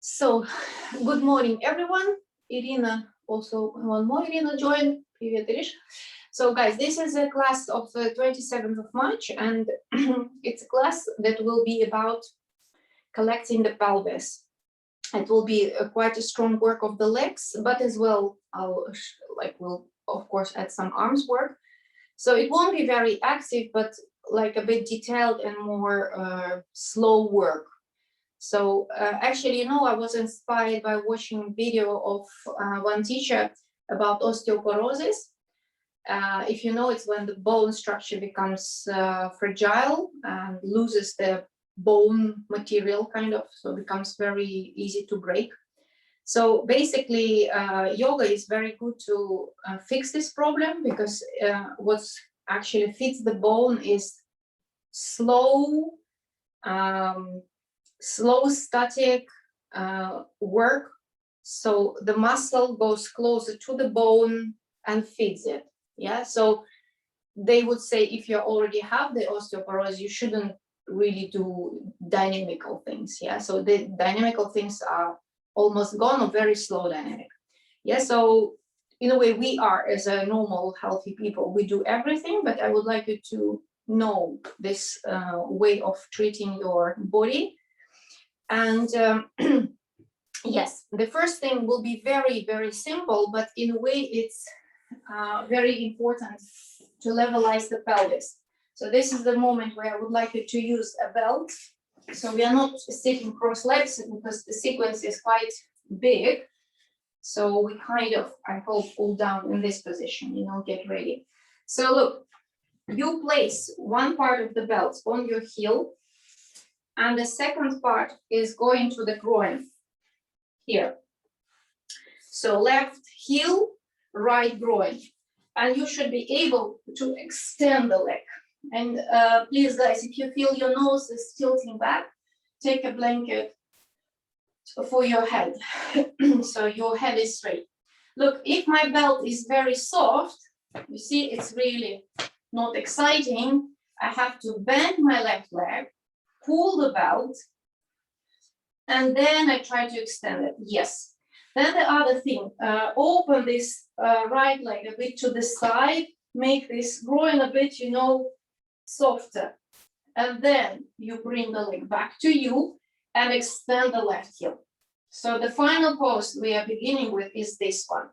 So, good morning, everyone. Irina, also one more Irina joined. Привет, Irish. So, guys, this is a class of 27th of March, and it's a class that will be about collecting the pelvis. It will be quite a strong work of the legs, but as well, we'll of course add some arms work. So it won't be very active, but like a bit detailed and more slow work. So actually, I was inspired by watching a video of one teacher about osteoporosis. If you know, it's when the bone structure becomes fragile and loses the bone material kind of, so it becomes very easy to break. So basically, yoga is very good to fix this problem, because what's actually fits the bone is slow static work. So the muscle goes closer to the bone and feeds it. Yeah, so they would say if you already have the osteoporosis, you shouldn't really do dynamical things. Yeah, so the dynamical things are almost gone, or very slow dynamic. Yeah, so in a way, we are, as a normal healthy people, we do everything, but I would like you to know this way of treating your body. And yes, the first thing will be very, very simple, but in a way it's very important to levelize the pelvis. So this is the moment where I would like you to use a belt. So we are not sitting cross legs, because the sequence is quite big. So we kind of, I hope, pull down in this position, get ready. So look, you place one part of the belt on your heel, and the second part is going to the groin here. So left heel, right groin. And you should be able to extend the leg. And please, guys, if you feel your nose is tilting back, take a blanket for your head. So your head is straight. Look, if my belt is very soft, you see, it's really not exciting. I have to bend my left leg, pull the belt, and then I try to extend it. Yes. Then the other thing, open this right leg a bit to the side, make this groin a bit, softer. And then you bring the leg back to you and extend the left heel. So the final pose we are beginning with is this one.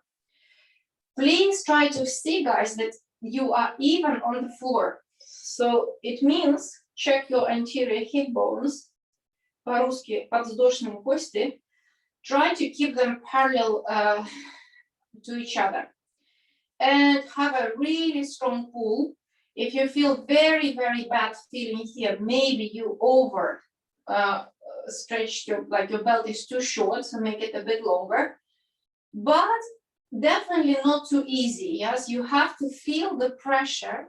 Please try to see, guys, that you are even on the floor. So it means check your anterior hip bones, по-русски подвздошные кости. Try to keep them parallel to each other. And have a really strong pull. If you feel very, very bad feeling here, maybe you over stretched your belt is too short, so make it a bit longer. But definitely not too easy. Yes, you have to feel the pressure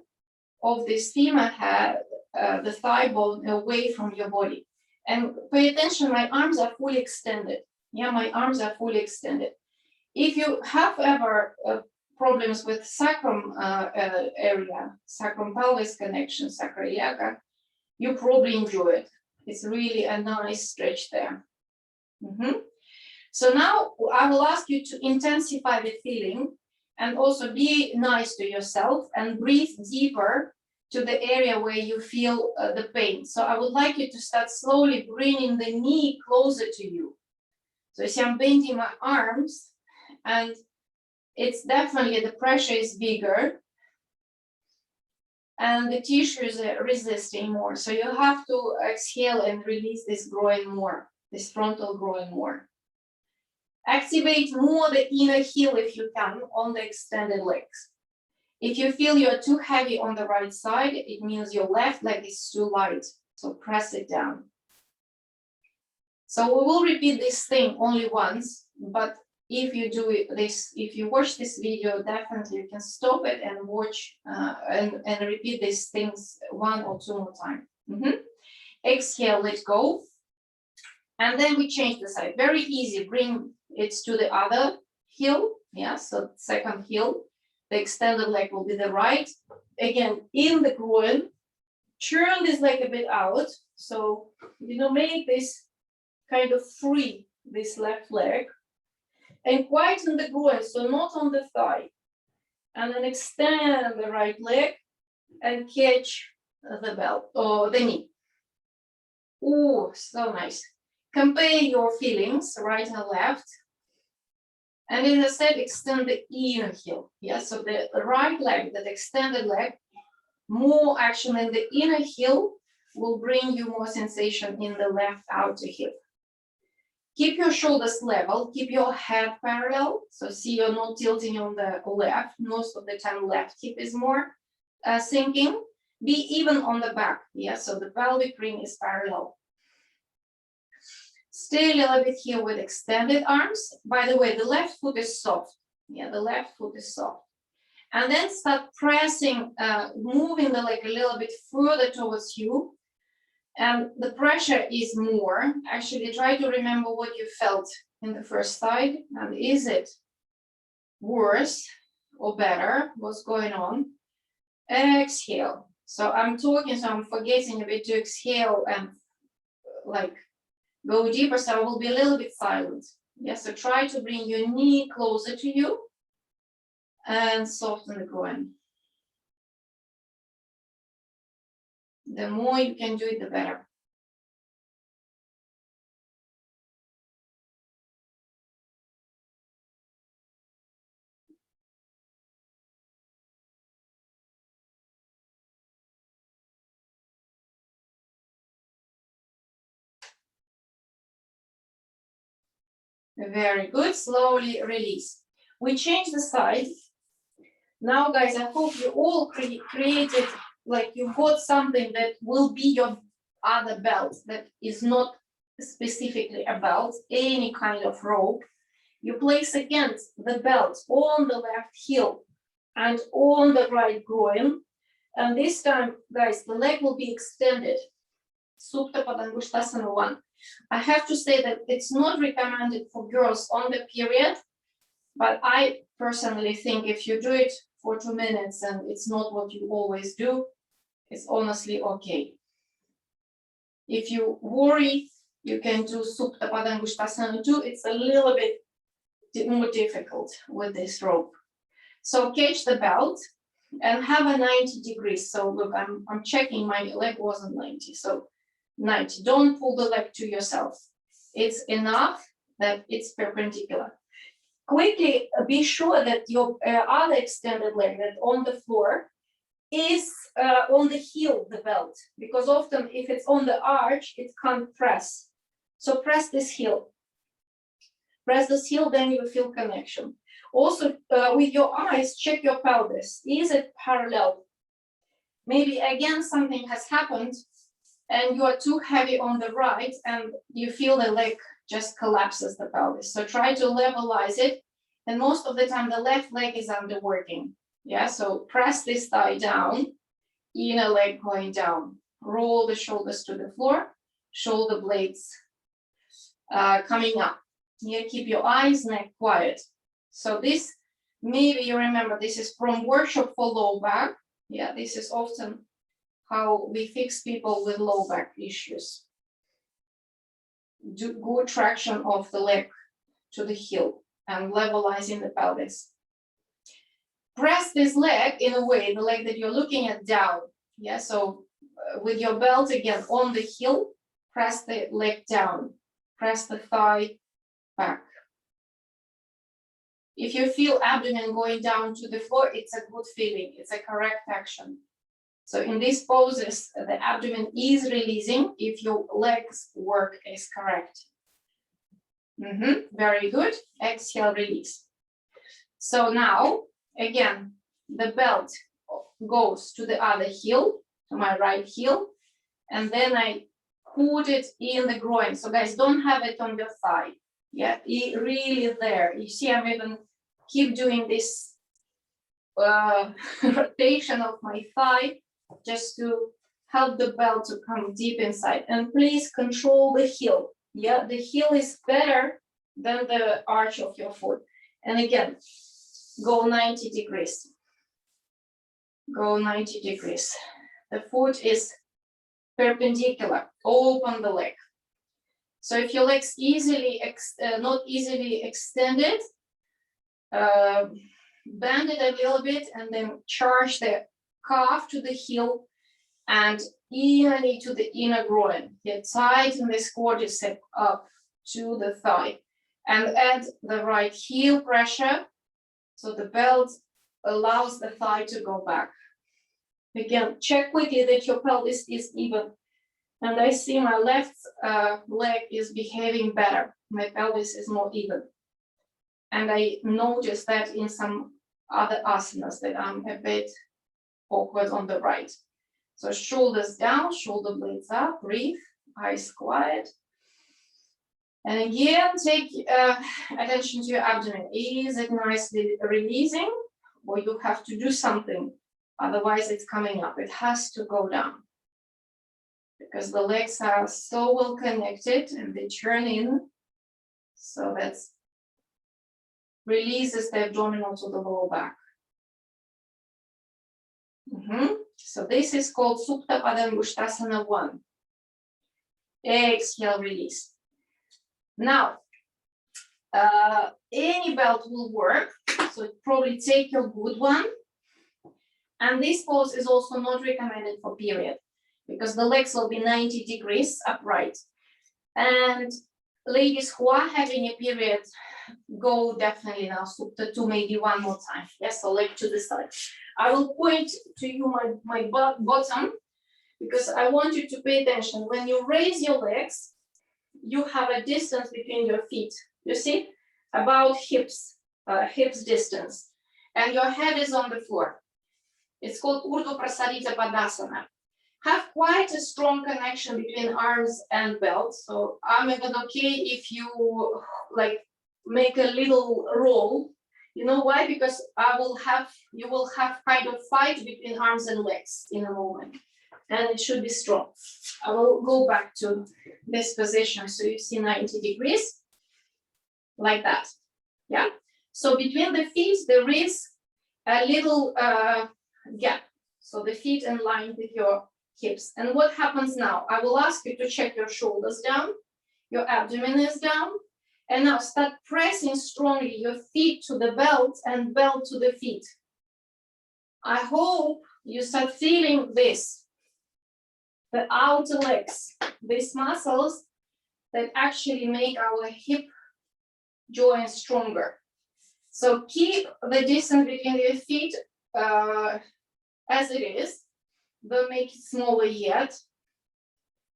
of this femur head, the thigh bone, away from your body. And pay attention, my arms are fully extended. Yeah, my arms are fully extended. If you have ever problems with sacrum area, sacrum pelvis connection, sacroiliaca, you probably enjoy it. It's really a nice stretch there. So now I will ask you to intensify the feeling, and also be nice to yourself and breathe deeper to the area where you feel the pain. So I would like you to start slowly bringing the knee closer to you. So you see, I'm bending my arms, and it's definitely, the pressure is bigger and the tissue is resisting more. So you have to exhale and release this groin more, this frontal groin more. Activate more the inner heel if you can on the extended legs. If you feel you're too heavy on the right side, it means your left leg is too light. So press it down. So we will repeat this thing only once, but if you do this, if you watch this video, definitely you can stop it and watch and repeat these things 1 or 2 more times. Exhale, let go. And then we change the side. Very easy. Bring it to the other heel. Yeah, so second heel. The extended leg will be the right. Again, in the groin. Turn this leg a bit out. So, make this kind of free this left leg and quieten the groin, so not on the thigh. And then extend the right leg and catch the belt or the knee. Oh, so nice. Compare your feelings, right and left. And as I said, extend the inner heel. Yeah, so the right leg, that extended leg, more action in the inner heel will bring you more sensation in the left outer hip. Keep your shoulders level, keep your head parallel. So see you're not tilting on the left. Most of the time left hip is more sinking. Be even on the back. Yeah, so the pelvic ring is parallel. Stay a little bit here with extended arms. By the way, the left foot is soft. Yeah, the left foot is soft. And then start pressing, moving the leg a little bit further towards you. And the pressure is more. Actually, try to remember what you felt in the first side. And is it worse or better? What's going on? Exhale. So I'm talking, so I'm forgetting a bit to exhale and like go deeper. So I will be a little bit silent. Yeah, so try to bring your knee closer to you and soften the groin. The more you can do it, the better. Very good. Slowly release. We change the side. Now, guys, I hope you all created, like you got something that will be your other belt that is not specifically a belt, any kind of rope. You place against the belt on the left heel and on the right groin. And this time, guys, the leg will be extended. Supta Padangusthasana 1. I have to say that it's not recommended for girls on the period, but I personally think if you do it for 2 minutes and it's not what you always do, it's honestly okay. If you worry, you can do Supta Padangusthasana 2. It's a little bit more difficult with this rope. So catch the belt and have a 90 degrees. So look, I'm checking, my leg wasn't 90. So 90, don't pull the leg to yourself. It's enough that it's perpendicular. Quickly be sure that your other extended leg that on the floor is on the heel, the belt, because often if it's on the arch, it can't press. So press this heel. Press this heel, then you will feel connection. Also, with your eyes, check your pelvis. Is it parallel? Maybe again, something has happened and you are too heavy on the right and you feel the leg just collapses the pelvis. So try to levelize it. And most of the time, the left leg is underworking. Yeah, so press this thigh down, inner leg going down. Roll the shoulders to the floor, shoulder blades coming up. Here, keep your eyes, neck quiet. So this, maybe you remember, this is from workshop for low back. Yeah, this is often how we fix people with low back issues. Do good traction of the leg to the heel and levelizing the pelvis. Press this leg in a way, the leg that you're looking at down. Yeah, so with your belt again on the heel, press the leg down, press the thigh back. If you feel abdomen going down to the floor, it's a good feeling, it's a correct action. So in these poses, the abdomen is releasing if your legs work is correct. Very good. Exhale, release. So now, again, the belt goes to the other heel, to my right heel, and then I put it in the groin. So guys, don't have it on your thigh. Yeah, it really there. You see, I'm even keep doing this rotation of my thigh just to help the belt to come deep inside. And please control the heel. Yeah, the heel is better than the arch of your foot. And again, go 90 degrees. Go 90 degrees. The foot is perpendicular. Open the leg. So if your legs not easily extended, bend it a little bit and then charge the calf to the heel and evenly to the inner groin. Get tight in this quadricep up to the thigh and add the right heel pressure so the belt allows the thigh to go back. Again, check quickly that your pelvis is even. And I see my left leg is behaving better. My pelvis is more even. And I noticed that in some other asanas that I'm a bit awkward on the right. So shoulders down, shoulder blades up, breathe, eyes quiet. And again, take attention to your abdomen. Is it nicely releasing, or you have to do something? Otherwise, it's coming up. It has to go down because the legs are so well connected and they turn in. So that releases the abdominal to the lower back. So this is called Supta Padangusthasana 1. Exhale, release. Now, any belt will work, so probably take your good one. And this pose is also not recommended for period because the legs will be 90 degrees upright. And ladies who are having a period, go definitely now Supta 2, maybe one more time. Yes, so leg to the side. I will point to you my bottom because I want you to pay attention. When you raise your legs, you have a distance between your feet. You see, about hips distance, and your head is on the floor. It's called Urdhva Prasarita Padasana. Have quite a strong connection between arms and belt. So I'm even okay if you like make a little roll. You know why? Because you will have kind of fight between arms and legs in a moment, and it should be strong. I will go back to this position. So you see 90 degrees, like that. Yeah. So between the feet, there is a little gap. So the feet in line with your hips. And what happens now? I will ask you to check your shoulders down, your abdomen is down, and now start pressing strongly your feet to the belt and belt to the feet. I hope you start feeling this. The outer legs, these muscles that actually make our hip joint stronger. So keep the distance between your feet as it is. Don't make it smaller yet.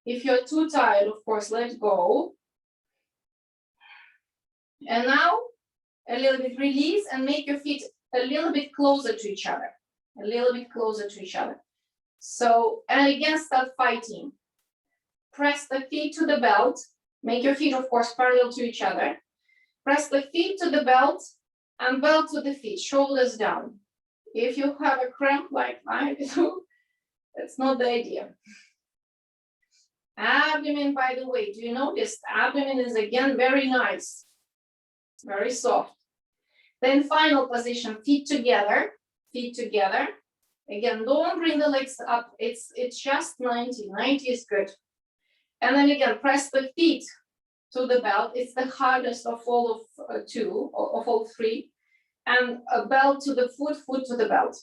If you're too tired, of course, let go. And now a little bit release and make your feet a little bit closer to each other. A little bit closer to each other. So, and again, start fighting. Press the feet to the belt. Make your feet, of course, parallel to each other. Press the feet to the belt and belt to the feet, shoulders down. If you have a cramp like I do, that's not the idea. Abdomen, by the way, do you notice? Abdomen is again very nice, very soft. Then final position, feet together, feet together. Again, don't bring the legs up. It's just 90. 90 is good. And then again, press the feet to the belt. It's the hardest of all of all three. And a belt to the foot, foot to the belt.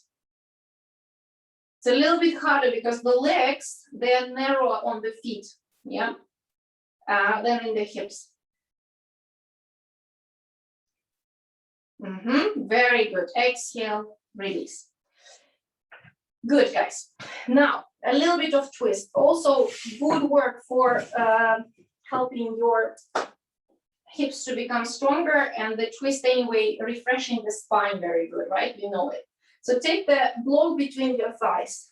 It's a little bit harder because the legs, they are narrower on the feet, yeah, than in the hips. Very good. Exhale, release. Good, guys. Now, a little bit of twist. Also, good work for helping your hips to become stronger, and the twist anyway, refreshing the spine, very good, right? You know it. So take the block between your thighs.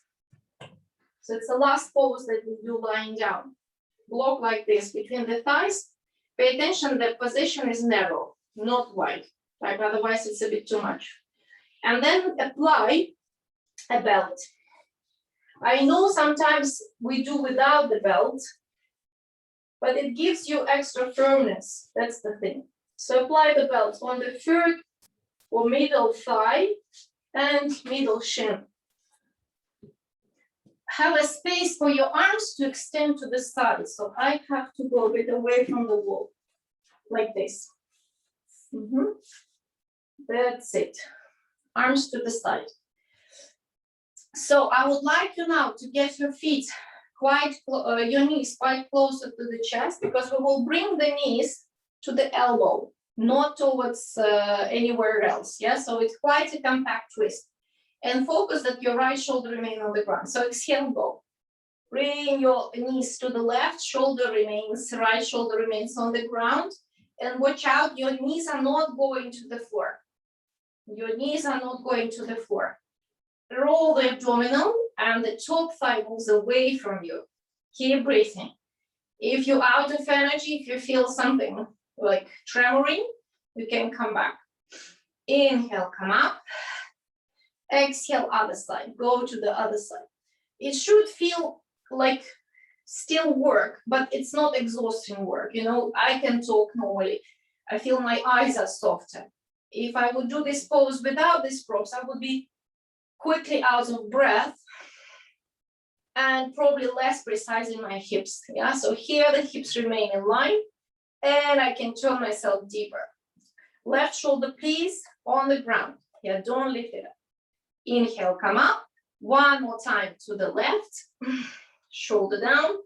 So it's the last pose that we do lying down. Block like this between the thighs. Pay attention, the position is narrow, not wide, like otherwise it's a bit too much. And then apply a belt. I know sometimes we do without the belt, but it gives you extra firmness. That's the thing. So apply the belt on the third or middle thigh and middle shin. have a space for your arms to extend to the side. So I have to go a bit away from the wall, like this. That's it. Arms to the side. So I would like you now to get your feet quite, your knees quite closer to the chest, because we will bring the knees to the elbow, not towards anywhere else. Yeah, so it's quite a compact twist. And focus that your right shoulder remains on the ground. So exhale, go. Bring your knees to the left, shoulder remains, right shoulder remains on the ground. And watch out, your knees are not going to the floor. Your knees are not going to the floor. Roll the abdominal and the top thigh moves away from you. Keep breathing. If you're out of energy, if you feel something like tremoring, you can come back. Inhale, come up. Exhale, other side. Go to the other side. It should feel like still work, but it's not exhausting work. You know, I can talk normally. I feel my eyes are softer. If I would do this pose without these props, I would be quickly out of breath and probably less precise in my hips. Yeah, so here the hips remain in line and I can turn myself deeper. Left shoulder, please, on the ground. Yeah, don't lift it up. Inhale, come up. One more time to the left. Shoulder down.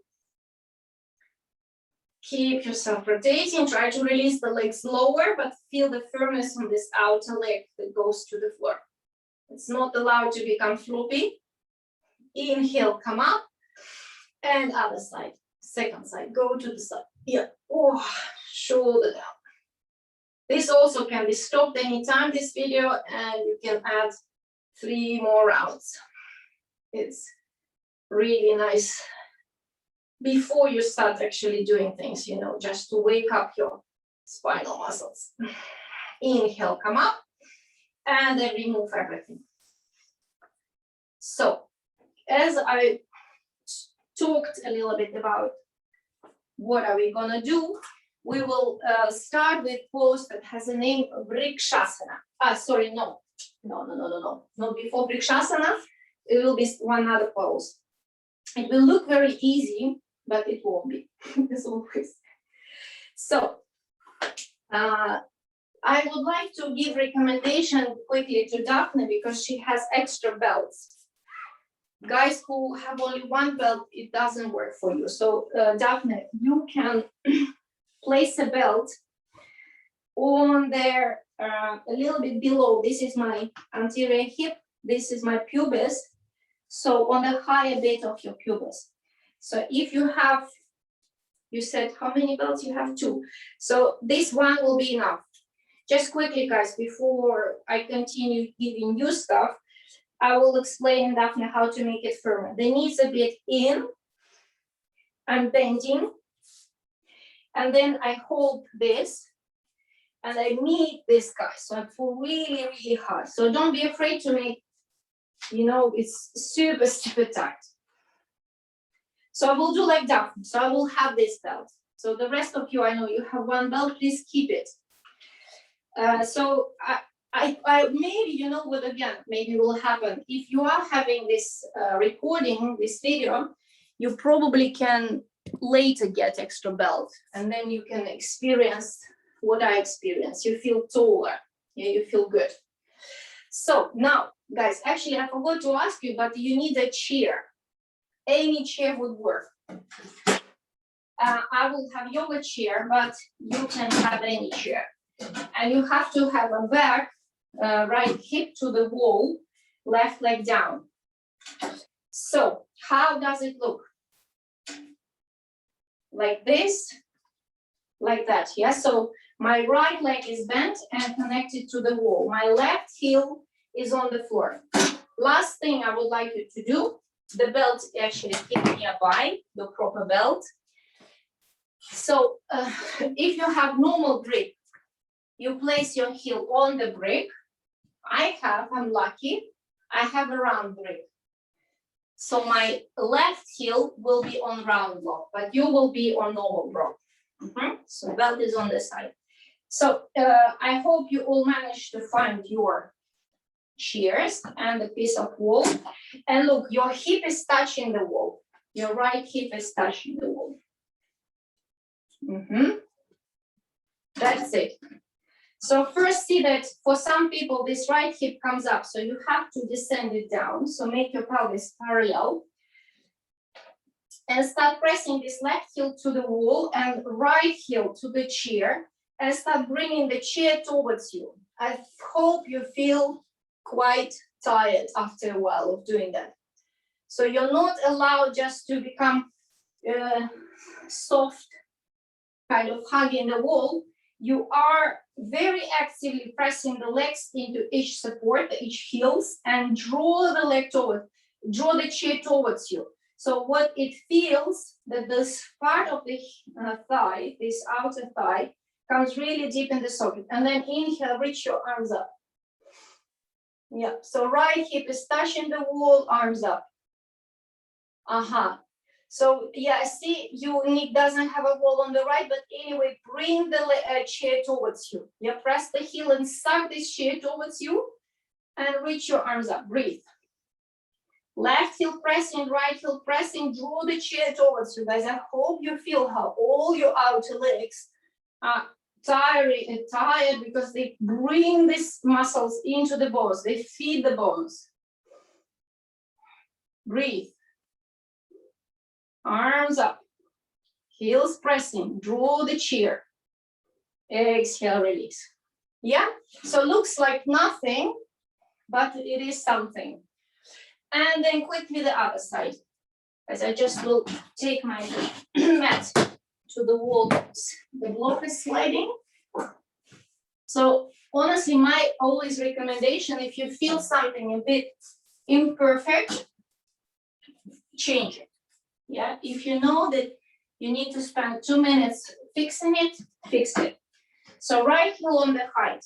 Keep yourself rotating. Try to release the legs lower, but feel the firmness on this outer leg that goes to the floor. It's not allowed to become floppy. Inhale, come up. And other side. Second side. Go to the side. Yeah. Oh, shoulder down. This also can be stopped anytime, this video, and you can add 3 more rounds. It's really nice before you start actually doing things, you know, just to wake up your spinal muscles. Inhale, come up, and then remove everything. So, as I talked a little bit about what are we gonna do, we will start with pose that has a name of Vrikshasana. Not before Vrikshasana. It will be one other pose. It will look very easy, but it won't be, as always. So, I would like to give recommendation quickly to Daphne because she has extra belts. Guys who have only one belt, it doesn't work for you. So, Daphne, you can place a belt on there a little bit below. This is my anterior hip. This is my pubis. So on the higher bit of your pubis. So if you have, you said how many belts you have? 2. So this one will be enough. Just quickly, guys, before I continue giving you stuff, I will explain, Daphne, how to make it firmer. The knees a bit in. I'm bending. And then I hold this. And I meet this guy. So I pull really, really hard. So don't be afraid to make, you know, it's super, super tight. So I will do like that. So I will have this belt. So the rest of you, I know you have one belt, please keep it. So I maybe, you know what, again, maybe will happen. If you are having this recording, this video, you probably can later get extra belt. And then you can experience what I experienced. You feel taller. Yeah, you feel good. So now, guys, actually, I forgot to ask you, but you need a chair. Any chair would work. I will have yoga chair, but you can have any chair. And you have to have a back, right hip to the wall, left leg down. So how does it look? Like this, like that, yeah? So my right leg is bent and connected to the wall. My left heel is on the floor. Last thing I would like you to do, the belt actually keep nearby, the proper belt. So if you have normal grip, you place your heel on the brick. I'm lucky, I have a round brick. So my left heel will be on round block, but you will be on normal block. So belt is on the side. So I hope you all managed to find your chairs and a piece of wall. And look, your hip is touching the wall. Your right hip is touching the wall. That's it. So first see that for some people, this right hip comes up. So you have to descend it down. So make your pelvis parallel. And start pressing this left heel to the wall and right heel to the chair. And start bringing the chair towards you. I hope you feel quite tired after a while of doing that. So you're not allowed just to become soft, kind of hugging the wall. You are very actively pressing the legs into each support, each heels, and draw the leg toward, draw the chair towards you. So what it feels that this part of the thigh, this outer thigh, comes really deep in the socket. And then inhale, reach your arms up. Yeah, so right hip is touching the wall, arms up. So yeah, see, your knee doesn't have a wall on the right, but anyway, bring the chair towards you. Yeah, press the heel and suck this chair towards you and reach your arms up, breathe. Left heel pressing, right heel pressing, draw the chair towards you. Guys, I hope you feel how all your outer legs are tired because they bring these muscles into the bones. They feed the bones. Breathe. Arms up. Heels pressing. Draw the chair. Exhale, release. Yeah, so looks like nothing, but it is something. And then quickly the other side. As I just will take my mat to the wall. The block is sliding. So honestly, my always recommendation, if you feel something a bit imperfect, change it. Yeah, if you know that you need to spend 2 minutes fixing it, fix it. So right heel on the height.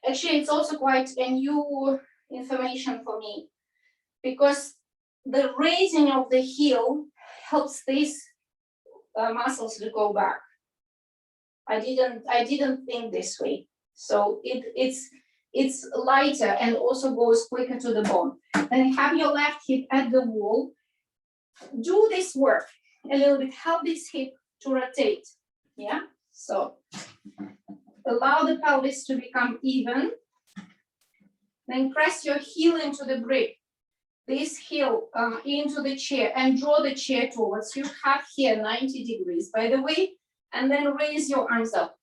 Actually, it's also quite a new information for me because the raising of the heel helps these muscles to go back. I didn't think this way. So it's lighter and also goes quicker to the bone. Then have your left hip at the wall. Do this work a little bit. Help this hip to rotate. Yeah. So allow the pelvis to become even. Then press your heel into the brick. This heel into the chair and draw the chair towards you. Have here 90 degrees, by the way. And then raise your arms up.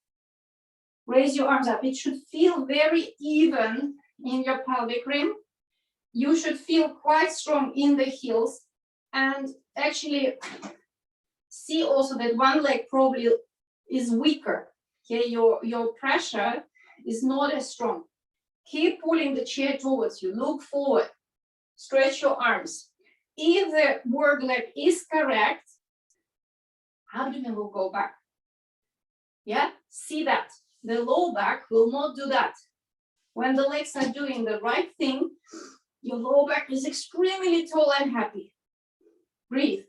Raise your arms up. It should feel very even in your pelvic rim. You should feel quite strong in the heels. And actually see also that one leg probably is weaker. Okay, your pressure is not as strong. Keep pulling the chair towards you. Look forward. Stretch your arms. If the work leg is correct, abdomen will go back. Yeah, see that. The low back will not do that. When the legs are doing the right thing, your low back is extremely tall and happy. Breathe.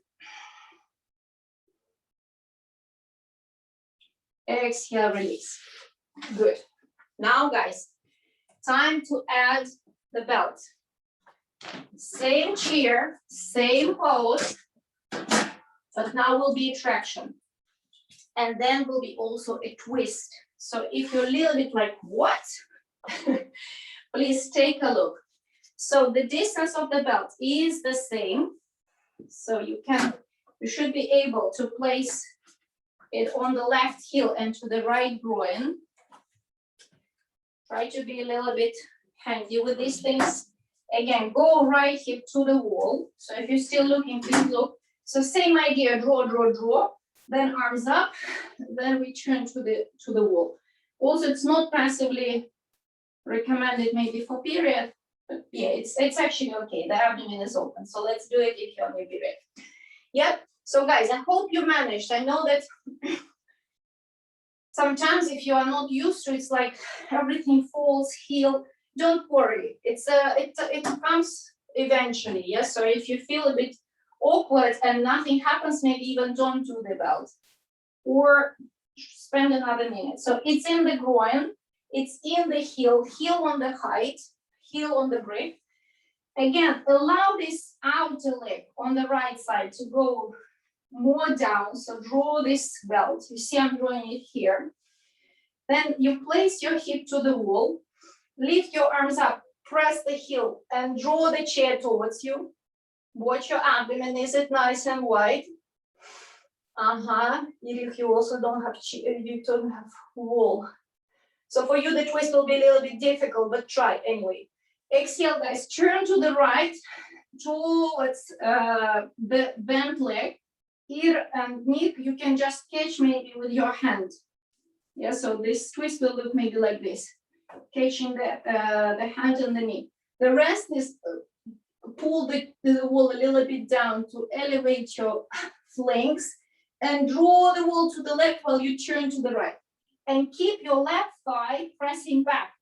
Exhale, release. Good. Now, guys, time to add the belt. Same chair, same pose, but now will be traction. And then will be also a twist. So if you're a little bit like, what? Please take a look. So the distance of the belt is the same. So you should be able to place it on the left heel and to the right groin. Try to be a little bit handy with these things. Again, go right hip to the wall. So if you're still looking, please look. So same idea, draw, draw, draw. Then arms up, then return to the wall. Also, it's not passively recommended maybe for period, but yeah, it's actually okay. The abdomen is open. So let's do it if you're on your period. Yep. So guys, I hope you managed. I know that sometimes if you are not used to it, it's like everything falls, heel. Don't worry. It comes eventually. Yes. So if you feel a bit awkward and nothing happens, maybe even don't do the belt or spend another minute. So it's in the groin, it's in the heel on the height, heel on the brick. Again, allow this outer leg on the right side to go more down. So draw this belt. You see I'm drawing it here. Then you place your hip to the wall. Lift your arms up, press the heel, and draw the chair towards you. Watch your abdomen. Is it nice and wide? If you also don't have wall. So for you, the twist will be a little bit difficult, but try anyway. Exhale, guys. Turn to the right towards the bent leg. Here and knee, you can just catch maybe with your hand. Yeah, so this twist will look maybe like this, catching the hand and the knee. The rest is pull the wall a little bit down to elevate your flanks and draw the wall to the left while you turn to the right. And keep your left thigh pressing back.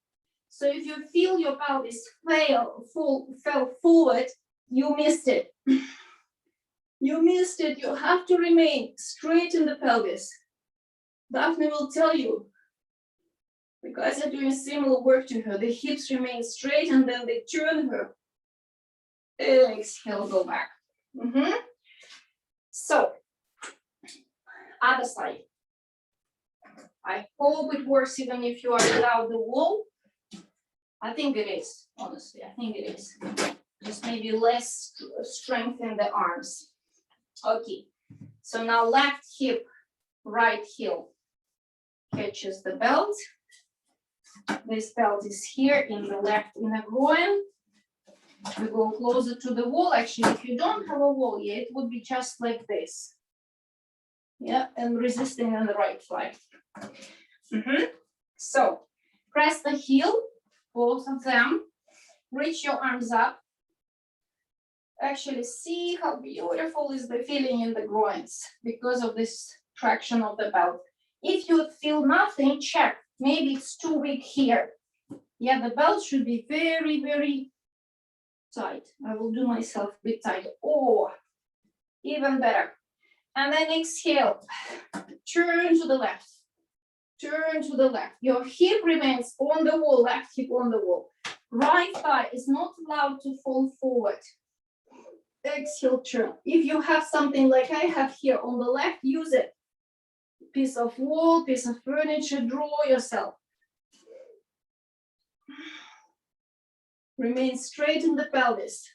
So if you feel your pelvis fell forward, you missed it. You missed it. You have to remain straight in the pelvis. Daphne will tell you, because I'm doing similar work to her, the hips remain straight and then they turn her. Exhale, go back. So, other side. I hope it works even if you are without the wall. I think it is, honestly, I think it is. Just maybe less strength in the arms. Okay, so now left hip, right heel catches the belt. This belt is here in the left inner groin. We go closer to the wall. Actually, if you don't have a wall yet, it would be just like this. Yeah, and resisting on the right side. So press the heel, both of them. Reach your arms up. Actually, see how beautiful is the feeling in the groins because of this traction of the belt. If you feel nothing, check. Maybe it's too weak here. Yeah, the belt should be very, very tight. I will do myself a bit tight. Oh, even better. And then exhale. Turn to the left. Turn to the left. Your hip remains on the wall, left hip on the wall. Right thigh is not allowed to fall forward. Exhale, turn. If you have something like I have here on the left, use it. Piece of wall, piece of furniture, draw yourself. Remain straight in the pelvis.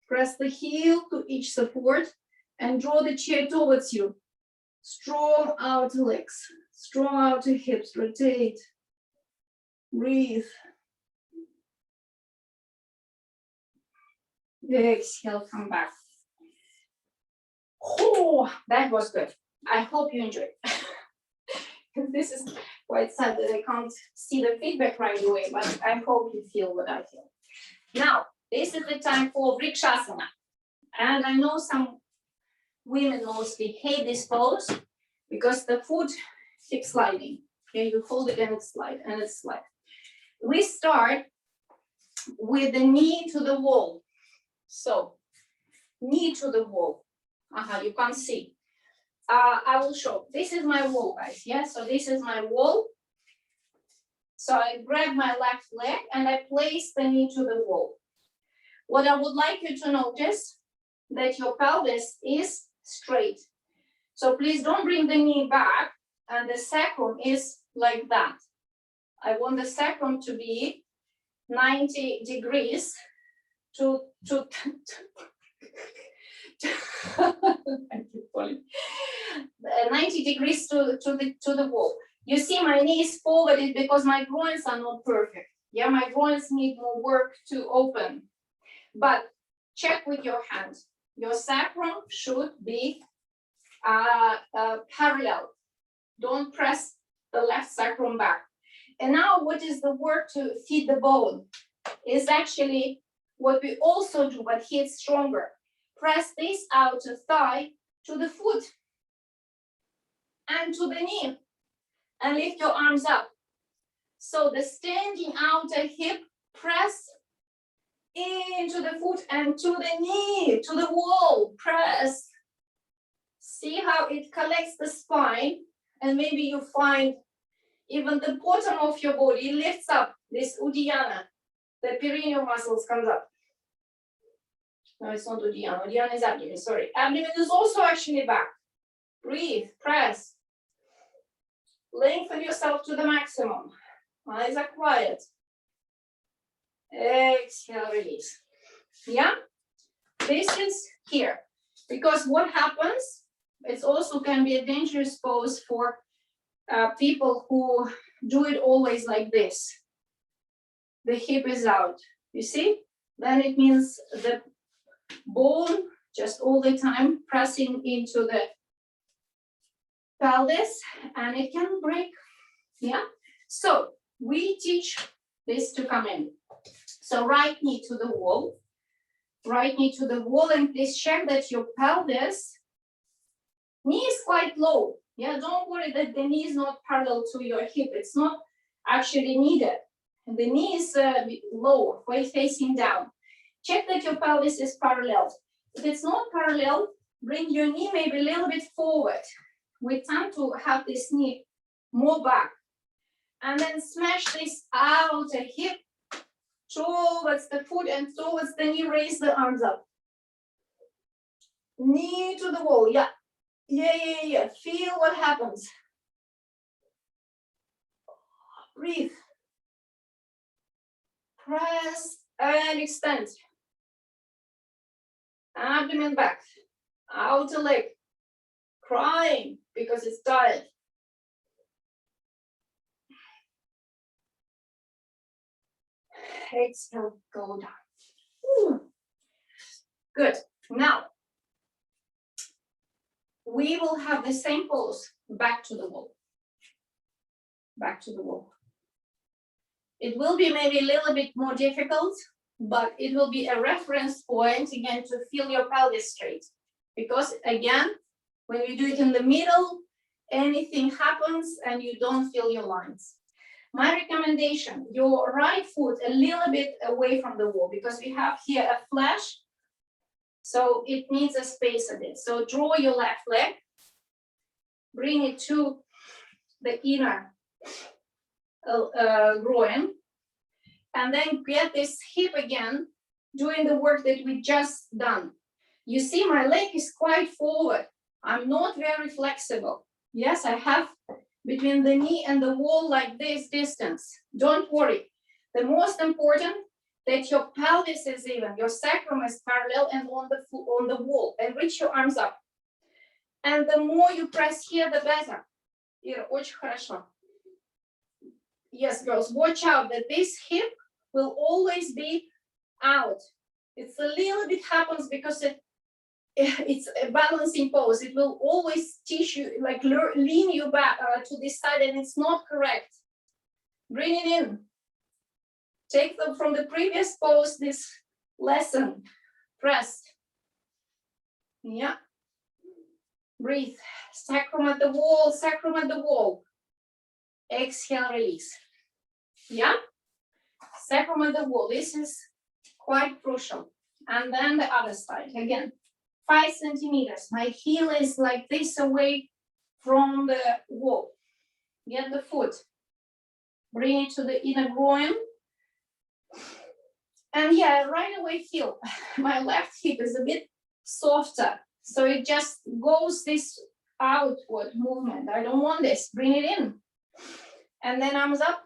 Press the heel to each support and draw the chair towards you. Strong outer legs, strong outer hips, rotate. Breathe. Exhale, come back. Oh, that was good. I hope you enjoyed. This is quite sad that I can't see the feedback right away, but I hope you feel what I feel. Now, this is the time for Vrikshasana. And I know some women mostly hate this pose because the foot keeps sliding. Okay, you hold it and it slides and it slides. We start with the knee to the wall. So, knee to the wall. You can't see. I will show. This is my wall, guys. Yeah, so this is my wall. So I grab my left leg and I place the knee to the wall. What I would like you to notice that your pelvis is straight. So please don't bring the knee back and the sacrum is like that. I want the sacrum to be 90 degrees to 90 degrees to the wall. You see my knee is forwarded because my groins are not perfect. Yeah, my groins need more work to open. But check with your hand. Your sacrum should be parallel. Don't press the left sacrum back. And now what is the work to feed the bone? Is actually what we also do, but here it's stronger. Press this outer thigh to the foot and to the knee and lift your arms up. So the standing outer hip, press into the foot and to the knee, to the wall, press. See how it collects the spine, and maybe you find even the bottom of your body lifts up, this Uddiyana. the perineal muscles comes up. No, it's not Udian. Udian is abdomen, sorry. Abdomen is also actually back. Breathe, press. Lengthen yourself to the maximum. Eyes are quiet. Exhale, release. Yeah? This is here. Because what happens, it also can be a dangerous pose for people who do it always like this. The hip is out. You see? Then it means the bone just all the time pressing into the pelvis and it can break. Yeah? So we teach this to come in. So right knee to the wall. Right knee to the wall, and please check that your pelvis, knee is quite low. Yeah, don't worry that the knee is not parallel to your hip. It's not actually needed. And the knee is low, facing down. Check that your pelvis is parallel. If it's not parallel, bring your knee maybe a little bit forward. We tend to have this knee more back. And then smash this outer hip towards the foot and towards the knee. Raise the arms up. Knee to the wall. Yeah. Yeah. Feel what happens. Breathe. Press and extend. Abdomen back. Outer leg. Crying because it's tired. Exhale, go down. Ooh. Good. Now, we will have the same pose back to the wall. Back to the wall. It will be maybe a little bit more difficult, but it will be a reference point again to feel your pelvis straight. Because again, when you do it in the middle, anything happens and you don't feel your lines. My recommendation, your right foot a little bit away from the wall because we have here a flash. So it needs a space a bit. So draw your left leg, bring it to the inner groin, and then get this hip again, doing the work that we just done. You see my leg is quite forward. I'm not very flexible. Yes, I have between the knee and the wall like this distance. Don't worry. The most important that your pelvis is even, your sacrum is parallel and on the wall, and reach your arms up. And the more you press here, the better. Ира, очень хорошо. Yes, girls, watch out that this hip will always be out. It's a little bit happens because it's a balancing pose. It will always teach you, like lean you back to this side, and it's not correct. Bring it in. Take them from the previous pose, this lesson. Press. Yeah. Breathe. Sacrum at the wall, sacrum at the wall. Exhale, release. Yeah. Sacrum at the wall. This is quite crucial. And then the other side. Again, 5 centimeters. My heel is like this away from the wall. Get the foot. Bring it to the inner groin. And yeah, right away feel my left hip is a bit softer. So it just goes this outward movement. I don't want this. Bring it in. And then arms up.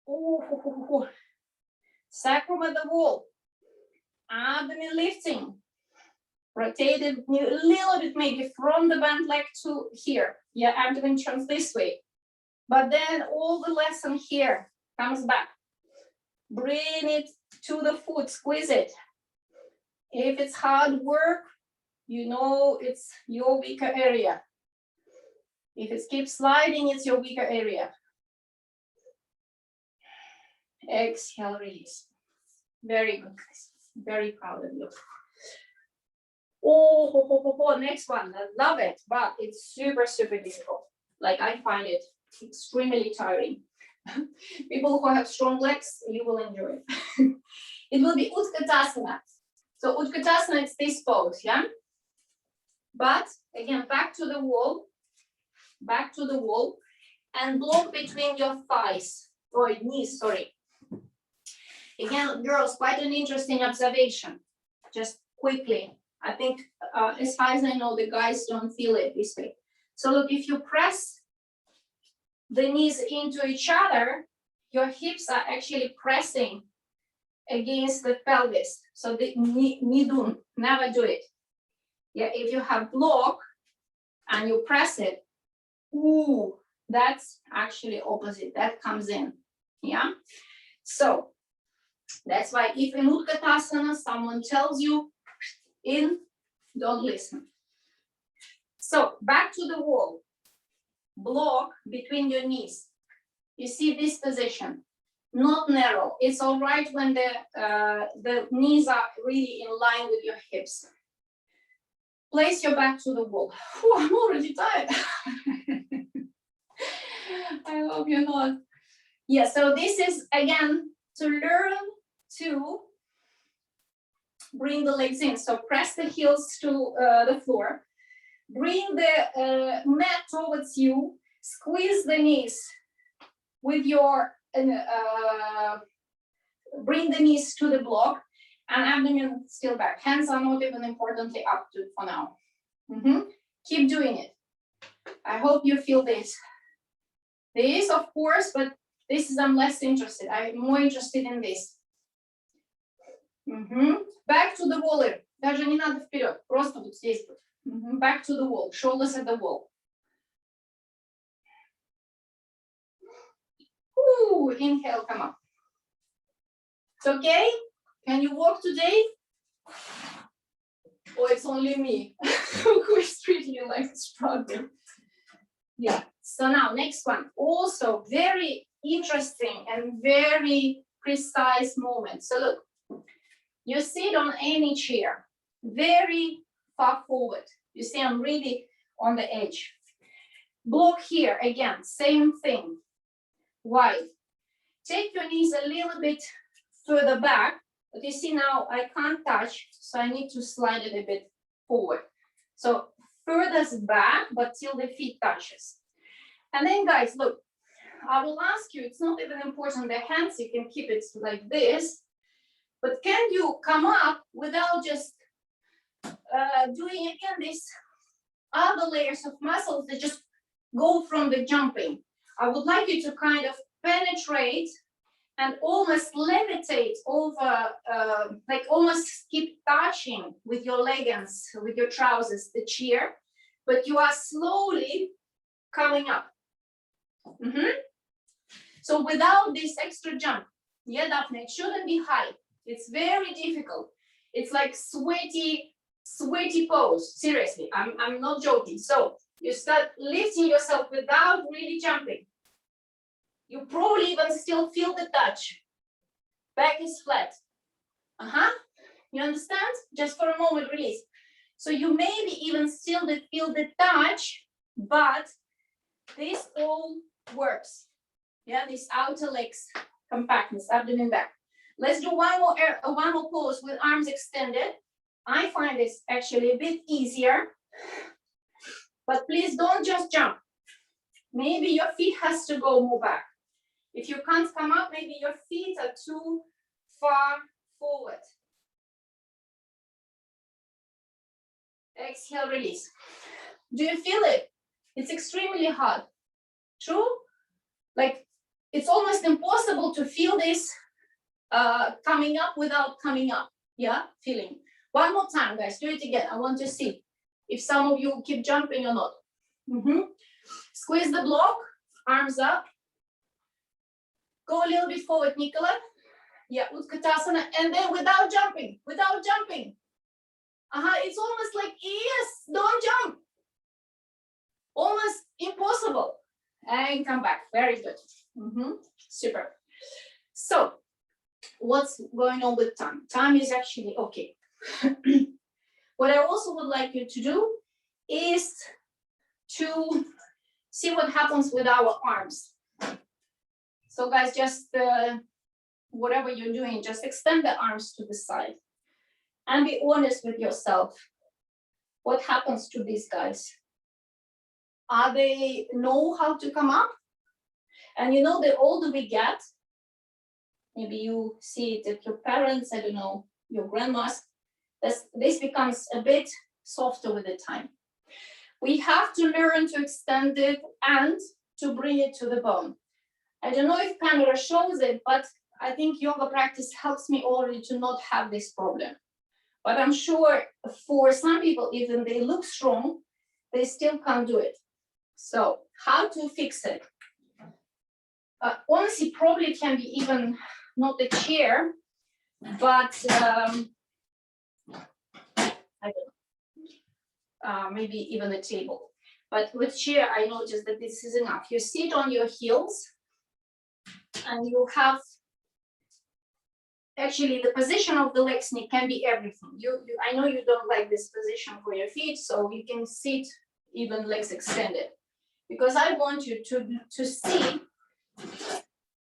Ooh. Sacrum at the wall. Abdomen lifting. Rotate it a little bit maybe from the bent leg to here. Yeah, abdomen turns this way. But then all the lesson here comes back. Bring it to the foot, squeeze it. If it's hard work, you know it's your weaker area. If it keeps sliding, it's your weaker area. Exhale, release. Very good, guys. Very proud of you. Oh, next one. I love it, but it's super, super difficult. Like I find it extremely tiring. People who have strong legs, you will enjoy it. It will be Utkatasana. So Utkatasana, it's this pose, yeah? But again, back to the wall, and block between your thighs. or knees, sorry. Again, girls, quite an interesting observation. Just quickly, I think as far as I know, the guys don't feel it this way. So look, if you press the knees into each other, your hips are actually pressing against the pelvis. So the knee don't, never do it. Yeah, if you have block and you press it, ooh, that's actually opposite, that comes in, yeah? So that's why if in Utkatasana someone tells you in, don't listen. So back to the wall, block between your knees. You see this position, not narrow. It's all right when the knees are really in line with your hips. Place your back to the wall. Whew, I'm already tired. I hope you're not. Yeah, so this is again to learn to bring the legs in. So press the heels to the floor. Bring the mat towards you. Squeeze the knees with your, bring the knees to the block and abdomen still back. Hands are not even importantly up to for now. Keep doing it. I hope you feel this. This, of course, but this is, I'm less interested. I'm more interested in this. Back to the wall. Даже не надо вперед, просто вот здесь вот. Back to the wall, shoulders at the wall. Ooh, inhale, come up. It's okay? Can you walk today? Or it's only me who is treating you like a struggle? Yeah, so now next one. Also very interesting and very precise moment. So look, you sit on any chair, very far forward. You see I'm really on the edge. Block here, again, same thing, wide. Take your knees a little bit further back, but you see now I can't touch, so I need to slide it a bit forward. So furthest back, but till the feet touches. And then guys, look, I will ask you, it's not even important the hands, you can keep it like this, but can you come up without just doing again these other layers of muscles that just go from the jumping? I would like you to kind of penetrate and almost levitate over, like almost keep touching with your leggings, with your trousers, the chair, but you are slowly coming up. So without this extra jump, yeah, Daphne, it shouldn't be high. It's very difficult. It's like sweaty pose. Seriously, I'm not joking. So you start lifting yourself without really jumping. You probably even still feel the touch. Back is flat. You understand? Just for a moment, release. So you maybe even still feel the touch, but this all works. Yeah, this outer legs compactness, abdomen back. Let's do one more pose with arms extended. I find this actually a bit easier, but please don't just jump. Maybe your feet has to go more back. If you can't come up, maybe your feet are too far forward. Exhale, release. Do you feel it? It's extremely hard. True? Like it's almost impossible to feel this coming up without coming up. Yeah, feeling. One more time, guys, do it again. I want to see if some of you keep jumping or not. Squeeze the block, arms up. Go a little bit forward, Nicola. Yeah, Utkatasana, and then without jumping. It's almost like, yes, don't jump. Almost impossible. And come back, very good. Super. So, what's going on with time? Time is actually okay. What I also would like you to do is to see what happens with our arms. So guys, just whatever you're doing, just extend the arms to the side and be honest with yourself. What happens to these guys? Are they know how to come up? And you know, the older we get, maybe you see it at your parents, I don't know, your grandmas, this becomes a bit softer with the time. We have to learn to extend it and to bring it to the bone. I don't know if camera shows it, but I think yoga practice helps me already to not have this problem. But I'm sure for some people, even they look strong, they still can't do it. So how to fix it? Honestly, probably it can be even not a chair, but I don't know, maybe even a table. But with chair, I noticed that this is enough. You sit on your heels, and you have, actually the position of the legs can be everything. I know you don't like this position for your feet, so you can sit even legs extended. Because I want you to see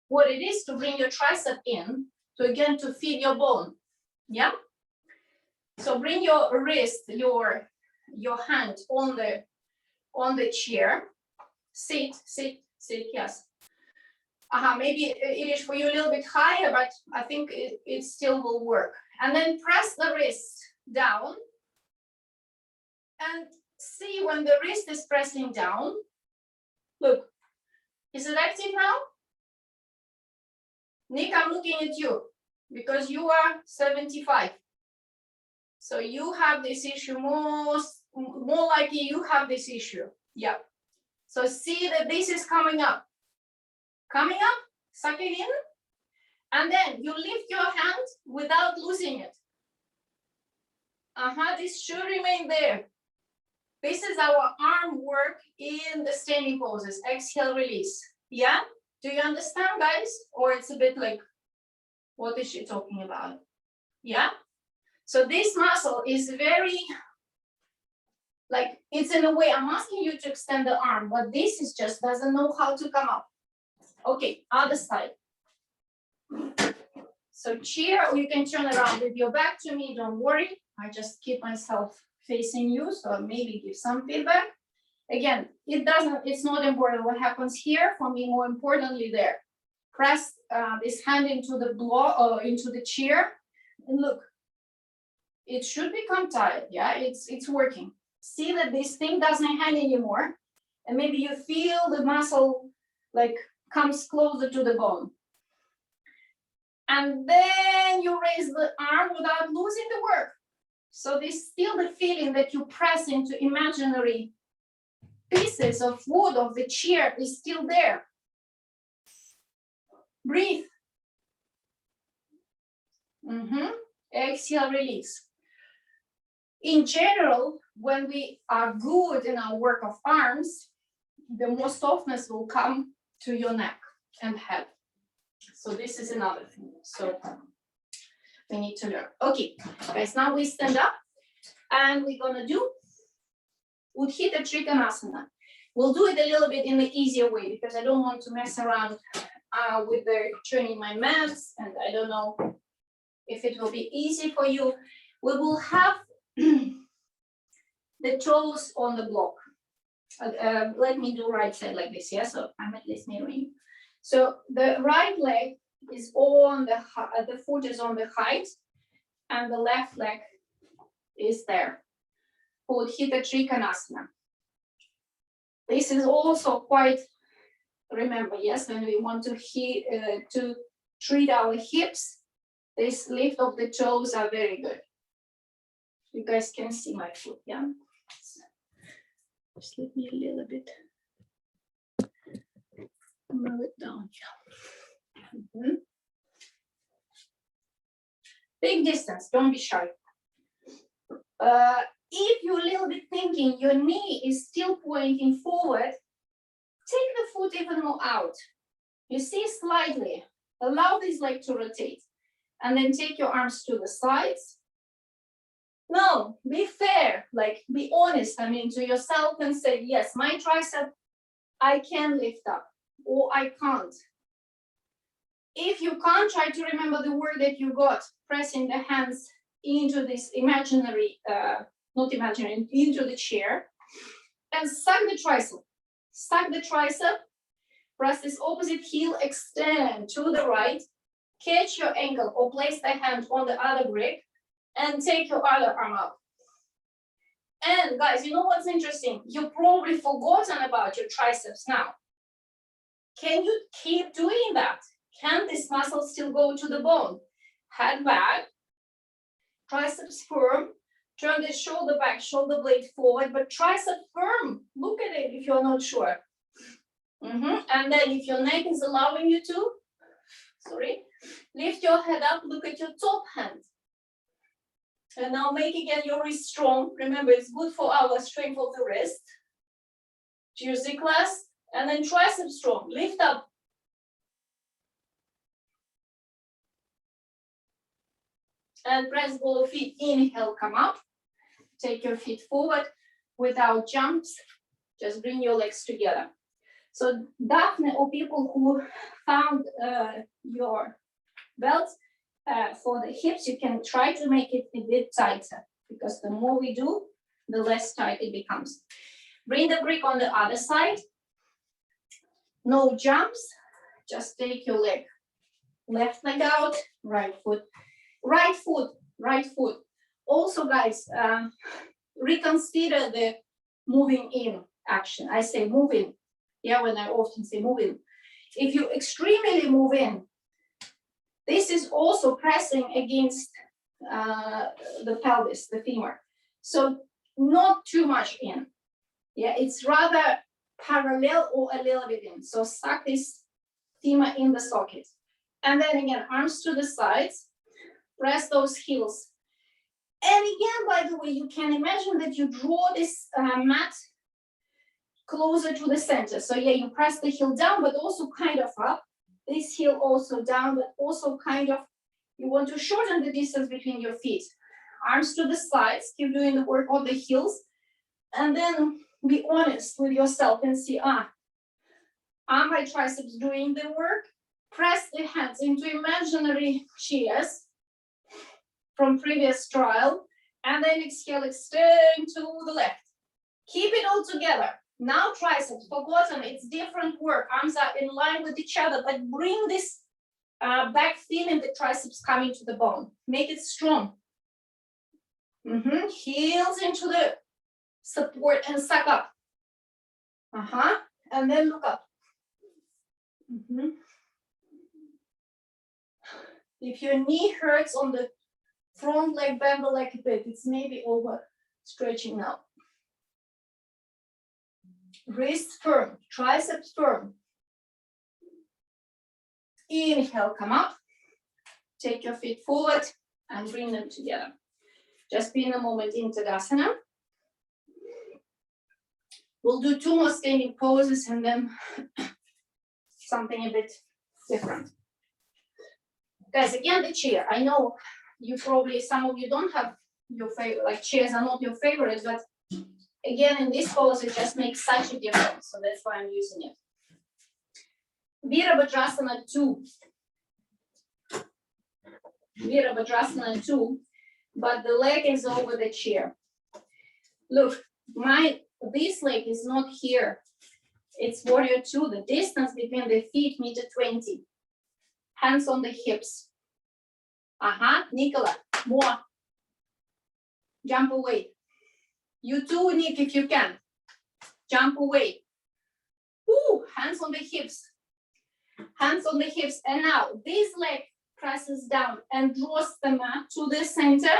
what it is to bring your tricep in, to feed your bone, yeah? So bring your wrist, your hand on the chair, sit, yes. Maybe it is for you a little bit higher, but I think it still will work. And then press the wrist down and see when the wrist is pressing down. Look, is it active now? Nick, I'm looking at you because you are 75. So you have this issue, more likely you have this issue. Yeah. So see that this is coming up. Coming up, suck it in, and then you lift your hand without losing it. This should remain there. This is our arm work in the standing poses. Exhale, release. Yeah? Do you understand, guys? Or it's a bit like, what is she talking about? Yeah? So this muscle is very, like, it's in a way, I'm asking you to extend the arm, but this is just doesn't know how to come up. Okay, other side. So chair, or you can turn around with your back to me, don't worry. I just keep myself facing you, so maybe give some feedback. Again, it's not important what happens here, for me, more importantly there. Press this hand into the block or into the chair, and look, it should become tight, yeah, it's working. See that this thing doesn't hang anymore, and maybe you feel the muscle like comes closer to the bone. And then you raise the arm without losing the work. So there's still the feeling that you press into imaginary pieces of wood of the chair is still there. Breathe. Exhale, release. In general, when we are good in our work of arms, the more softness will come to your neck and head. So this is another thing. So we need to learn. Okay, guys, now we stand up and we're gonna do Utthita Trikonasana. We'll do it a little bit in the easier way because I don't want to mess around with the training my maths, and I don't know if it will be easy for you. We will have the toes on the block. Let me do right side like this, yeah? So I'm at least mirroring. So the right leg is on the foot is on the height, and the left leg is there. Utthita Trikonasana. This is also quite, remember, yes, when we want to treat our hips, this lift of the toes are very good. You guys can see my foot, yeah? Just let me a little bit move it down here. Big distance, don't be shy. If you're a little bit thinking your knee is still pointing forward, take the foot even more out. You see, slightly. Allow this leg to rotate. And then take your arms to the sides. No, be fair, like be honest, to yourself and say, yes, my tricep, I can lift up, or I can't. If you can't, try to remember the word that you got, pressing the hands into this imaginary, into the chair, and suck the tricep. Suck the tricep, Press this opposite heel, extend to the right, catch your ankle or place the hand on the other brick and take your other arm up. And guys, you know what's interesting? You've probably forgotten about your triceps now. Can you keep doing that? Can this muscle still go to the bone? Head back, triceps firm, turn the shoulder back, shoulder blade forward, but tricep firm. Look at it if you're not sure. And then if your neck is allowing you to, lift your head up, look at your top hand. And now make again your wrist strong. Remember, it's good for our strength of the wrist. Tuesday class, and then tricep strong, lift up. And press ball of feet, inhale, come up. Take your feet forward without jumps. Just bring your legs together. So Daphne, or people who found your belt for the hips, you can try to make it a bit tighter, because the more we do, the less tight it becomes. Bring the brick on the other side. No jumps, just take your leg. Left leg out, right foot. Right foot, right foot. Also, guys, reconsider the moving in action. I say moving, yeah, when I often say moving. If you extremely move in, this is also pressing against the pelvis, the femur. So not too much in. Yeah, it's rather parallel or a little bit in. So suck this femur in the socket. And then again, arms to the sides, press those heels. And again, by the way, you can imagine that you draw this mat closer to the center. So yeah, you press the heel down, but also kind of up. This heel also down, but also kind of, you want to shorten the distance between your feet. Arms to the sides, keep doing the work on the heels. And then be honest with yourself and see, are my triceps doing the work? Press the hands into imaginary chairs from previous trial. And then exhale, extend to the left. Keep it all together. Now triceps, forgotten, it's different work. Arms are in line with each other, but bring this back feeling the triceps coming to the bone. Make it strong. Heels into the support and suck up. And then look up. If your knee hurts on the front leg, bend the leg a bit. It's maybe over stretching now. Wrist firm, triceps firm. Inhale, come up. Take your feet forward and bring them together. Just be in a moment in Tadasana. We'll do 2 more standing poses and then something a bit different. Guys, again, the chair. I know you probably, some of you don't have your favorite, like chairs are not your favorite, but again, in this pose, it just makes such a difference. So that's why I'm using it. Virabhadrasana 2. Virabhadrasana 2, but the leg is over the chair. Look, this leg is not here. It's warrior 2. The distance between the feet, 1.20 meters. Hands on the hips. Nicola, more. Jump away. You too, Nick, if you can. Jump away. Hands on the hips. Hands on the hips. And now this leg presses down and draws the mat to the center.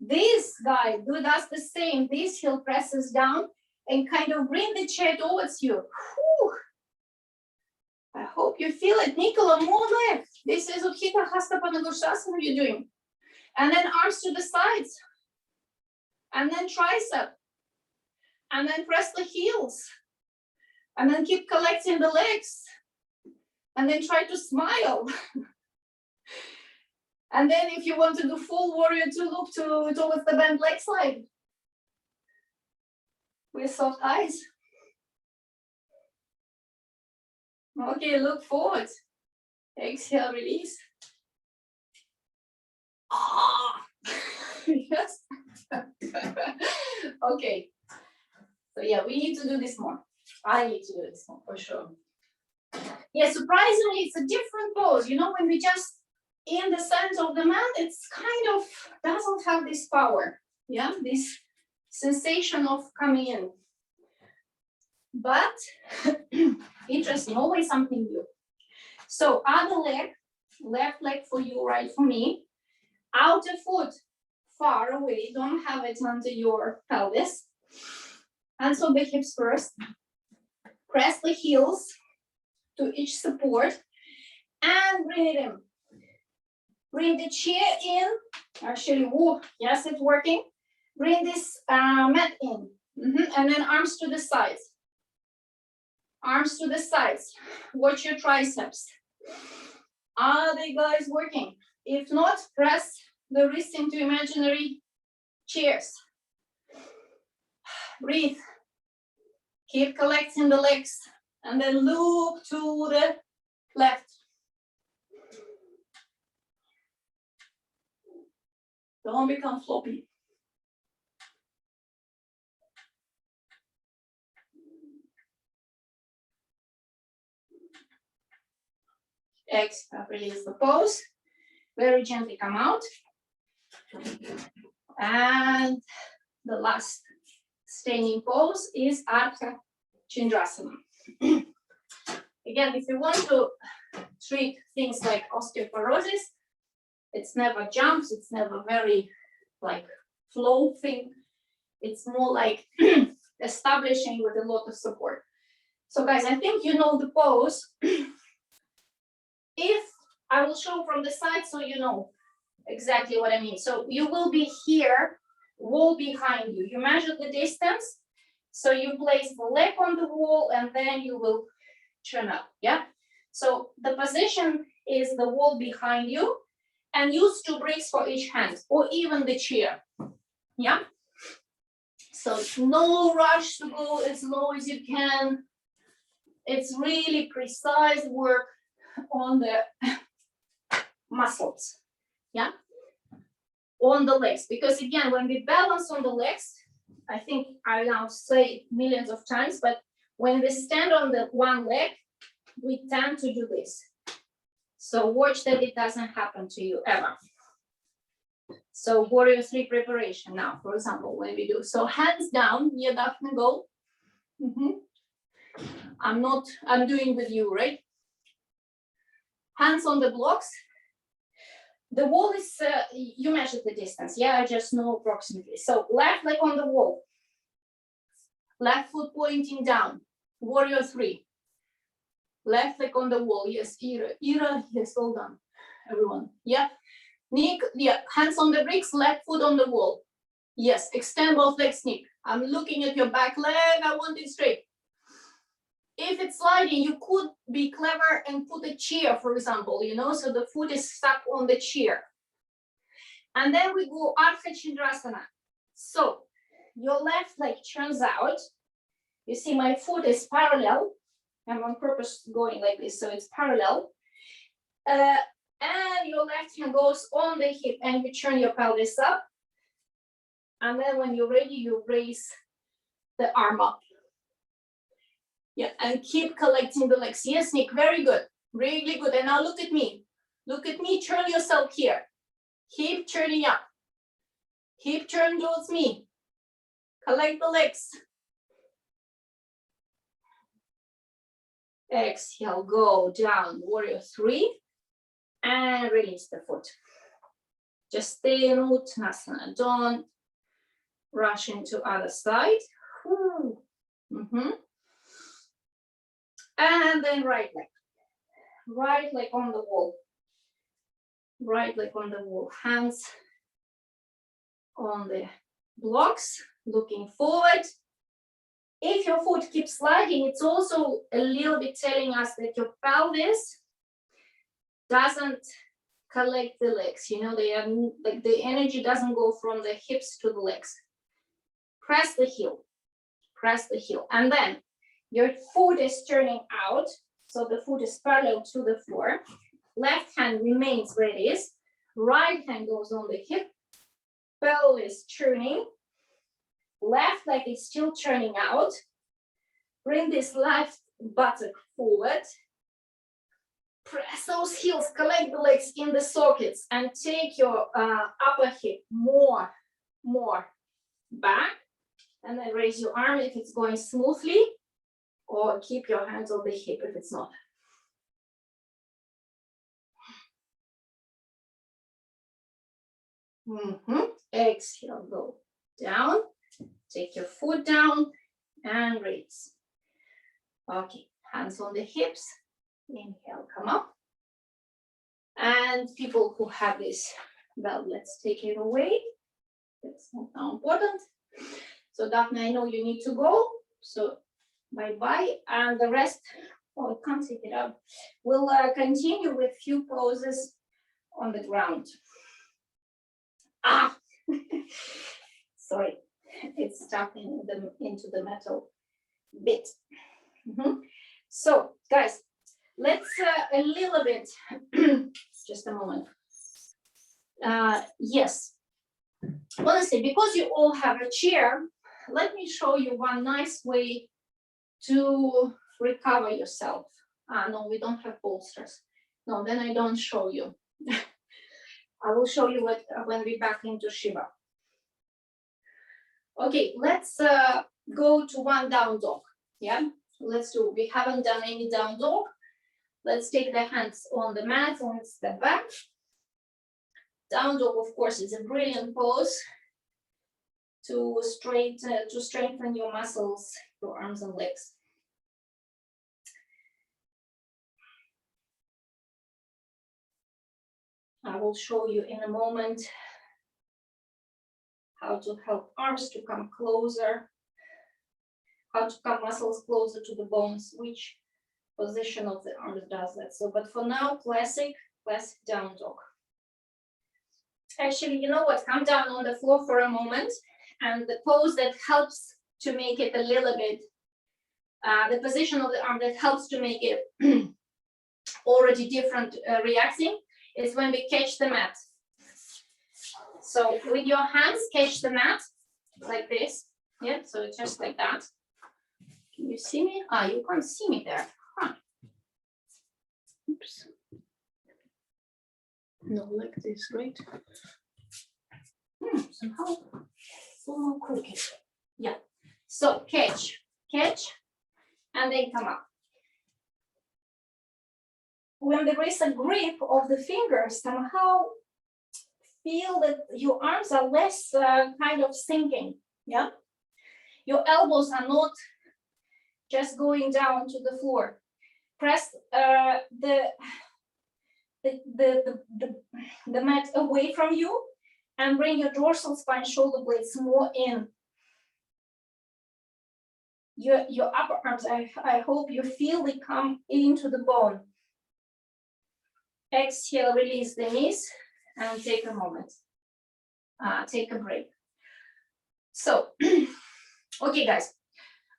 This guy does the same. This heel presses down and kind of bring the chair towards you. I hope you feel it. Nicola, more leg. This is Utthita Hasta Panagoshasana you're doing. And then arms to the sides. And then tricep. And then press the heels. And then keep collecting the legs. And then try to smile. And then if you want to do full warrior 2, look towards the bent leg side. With soft eyes. Okay, look forward. Exhale, release. Yes. Okay. So yeah, we need to do this more. I need to do this more for sure. Yeah, surprisingly, it's a different pose. You know, when we just in the center of the mat, it's kind of doesn't have this power. Yeah, this sensation of coming in. But interesting, always something new. So other leg, left leg for you, right for me. Outer foot far away, don't have it under your pelvis. Hands on the hips first. Press the heels to each support and bring it in. Bring the chair in. Actually, whoa, yes, it's working. Bring this mat in. And then arms to the sides. Arms to the sides. Watch your triceps. Are they guys working? If not, press the wrist into imaginary chairs. Breathe. Keep collecting the legs and then loop to the left. Don't become floppy. Exhale, release the pose. Very gently come out. And the last standing pose is Ardha Chandrasana. Again, if you want to treat things like osteoporosis, it's never jumps, it's never very like flow thing. It's more like establishing with a lot of support. So guys, I think you know the pose. If I will show from the side so you know exactly what I mean. So you will be here, wall behind you. You measure the distance. So you place the leg on the wall and then you will turn up, yeah? So the position is the wall behind you and use 2 bricks for each hand or even the chair, yeah? So no rush to go as low as you can. It's really precise work on the muscles, yeah? On the legs, because again, when we balance on the legs, I think I now say it millions of times, but when we stand on the one leg, we tend to do this. So watch that it doesn't happen to you ever. So warrior 3 preparation now, for example, when we do, so hands down, yadachna go. I'm doing with you, right? Hands on the blocks. The wall is, you measure the distance. Yeah, I just know approximately. So left leg on the wall. Left foot pointing down. Warrior 3. Left leg on the wall. Yes, Ira, yes, well done, everyone. Yeah. Nick, yeah, hands on the bricks, left foot on the wall. Yes, extend both legs, Nick. I'm looking at your back leg, I want it straight. If it's sliding, you could be clever and put a chair, for example, you know, so the foot is stuck on the chair. And then we go Ardha Chandrasana. So your left leg turns out. You see my foot is parallel. I'm on purpose going like this, so it's parallel. And your left hand goes on the hip and you turn your pelvis up. And then when you're ready, you raise the arm up. Yeah, and keep collecting the legs. Yes, Nick, very good. Really good. And now look at me. Look at me, turn yourself here. Keep turning up. Keep turning towards me. Collect the legs. Exhale, go down, warrior 3. And release the foot. Just stay in Uttanasana. Don't rush into other side. And then right leg. Right leg on the wall. Right leg on the wall. Hands on the blocks, looking forward. If your foot keeps sliding, it's also a little bit telling us that your pelvis doesn't collect the legs. You know, they are like the energy doesn't go from the hips to the legs. Press the heel. Press the heel. And then your foot is turning out. So the foot is parallel to the floor. Left hand remains where it is. Right hand goes on the hip. Pelvis turning. Left leg is still turning out. Bring this left buttock forward. Press those heels, collect the legs in the sockets, and take your upper hip more back, and then raise your arm if it's going smoothly, or keep your hands on the hip if it's not. Exhale, go down, take your foot down and raise. Okay, hands on the hips, inhale, come up. And people who have this belt, let's take it away. That's not now important. So Daphne, I know you need to go, so bye-bye. And the rest, oh, I can't take it out. We'll continue with few poses on the ground. Sorry, it's stuck into the metal bit. So guys, let's a little bit, just a moment. Yes, honestly, because you all have a chair, let me show you one nice way to recover yourself. No, we don't have bolsters. No, then I don't show you. I will show you what when we back into Shiva. Okay, let's go to one down dog. Yeah, let's do. We haven't done any down dog. Let's take the hands on the mat and step back. Down dog, of course, is a brilliant pose to strengthen your muscles, your arms and legs. I will show you in a moment how to help arms to come closer, how to come muscles closer to the bones, which position of the arms does that. So, but for now, classic down dog. Actually, you know what? Come down on the floor for a moment, and the pose that helps to make it a little bit, the position of the arm that helps to make it already different reacting is when we catch the mat. So with your hands, catch the mat like this. Yeah, so it's just like that. Can you see me? You can't see me there. Huh. Oops. No, like this, right? Somehow it's a little crooked. Yeah. So catch, and then come up. When there is a grip of the fingers, somehow feel that your arms are less kind of sinking. Yeah. Your elbows are not just going down to the floor. Press the mat away from you and bring your dorsal spine shoulder blades more in. Your upper arms, I hope you feel they come into the bone. Exhale, release the knees and take a moment. Take a break. So, okay guys,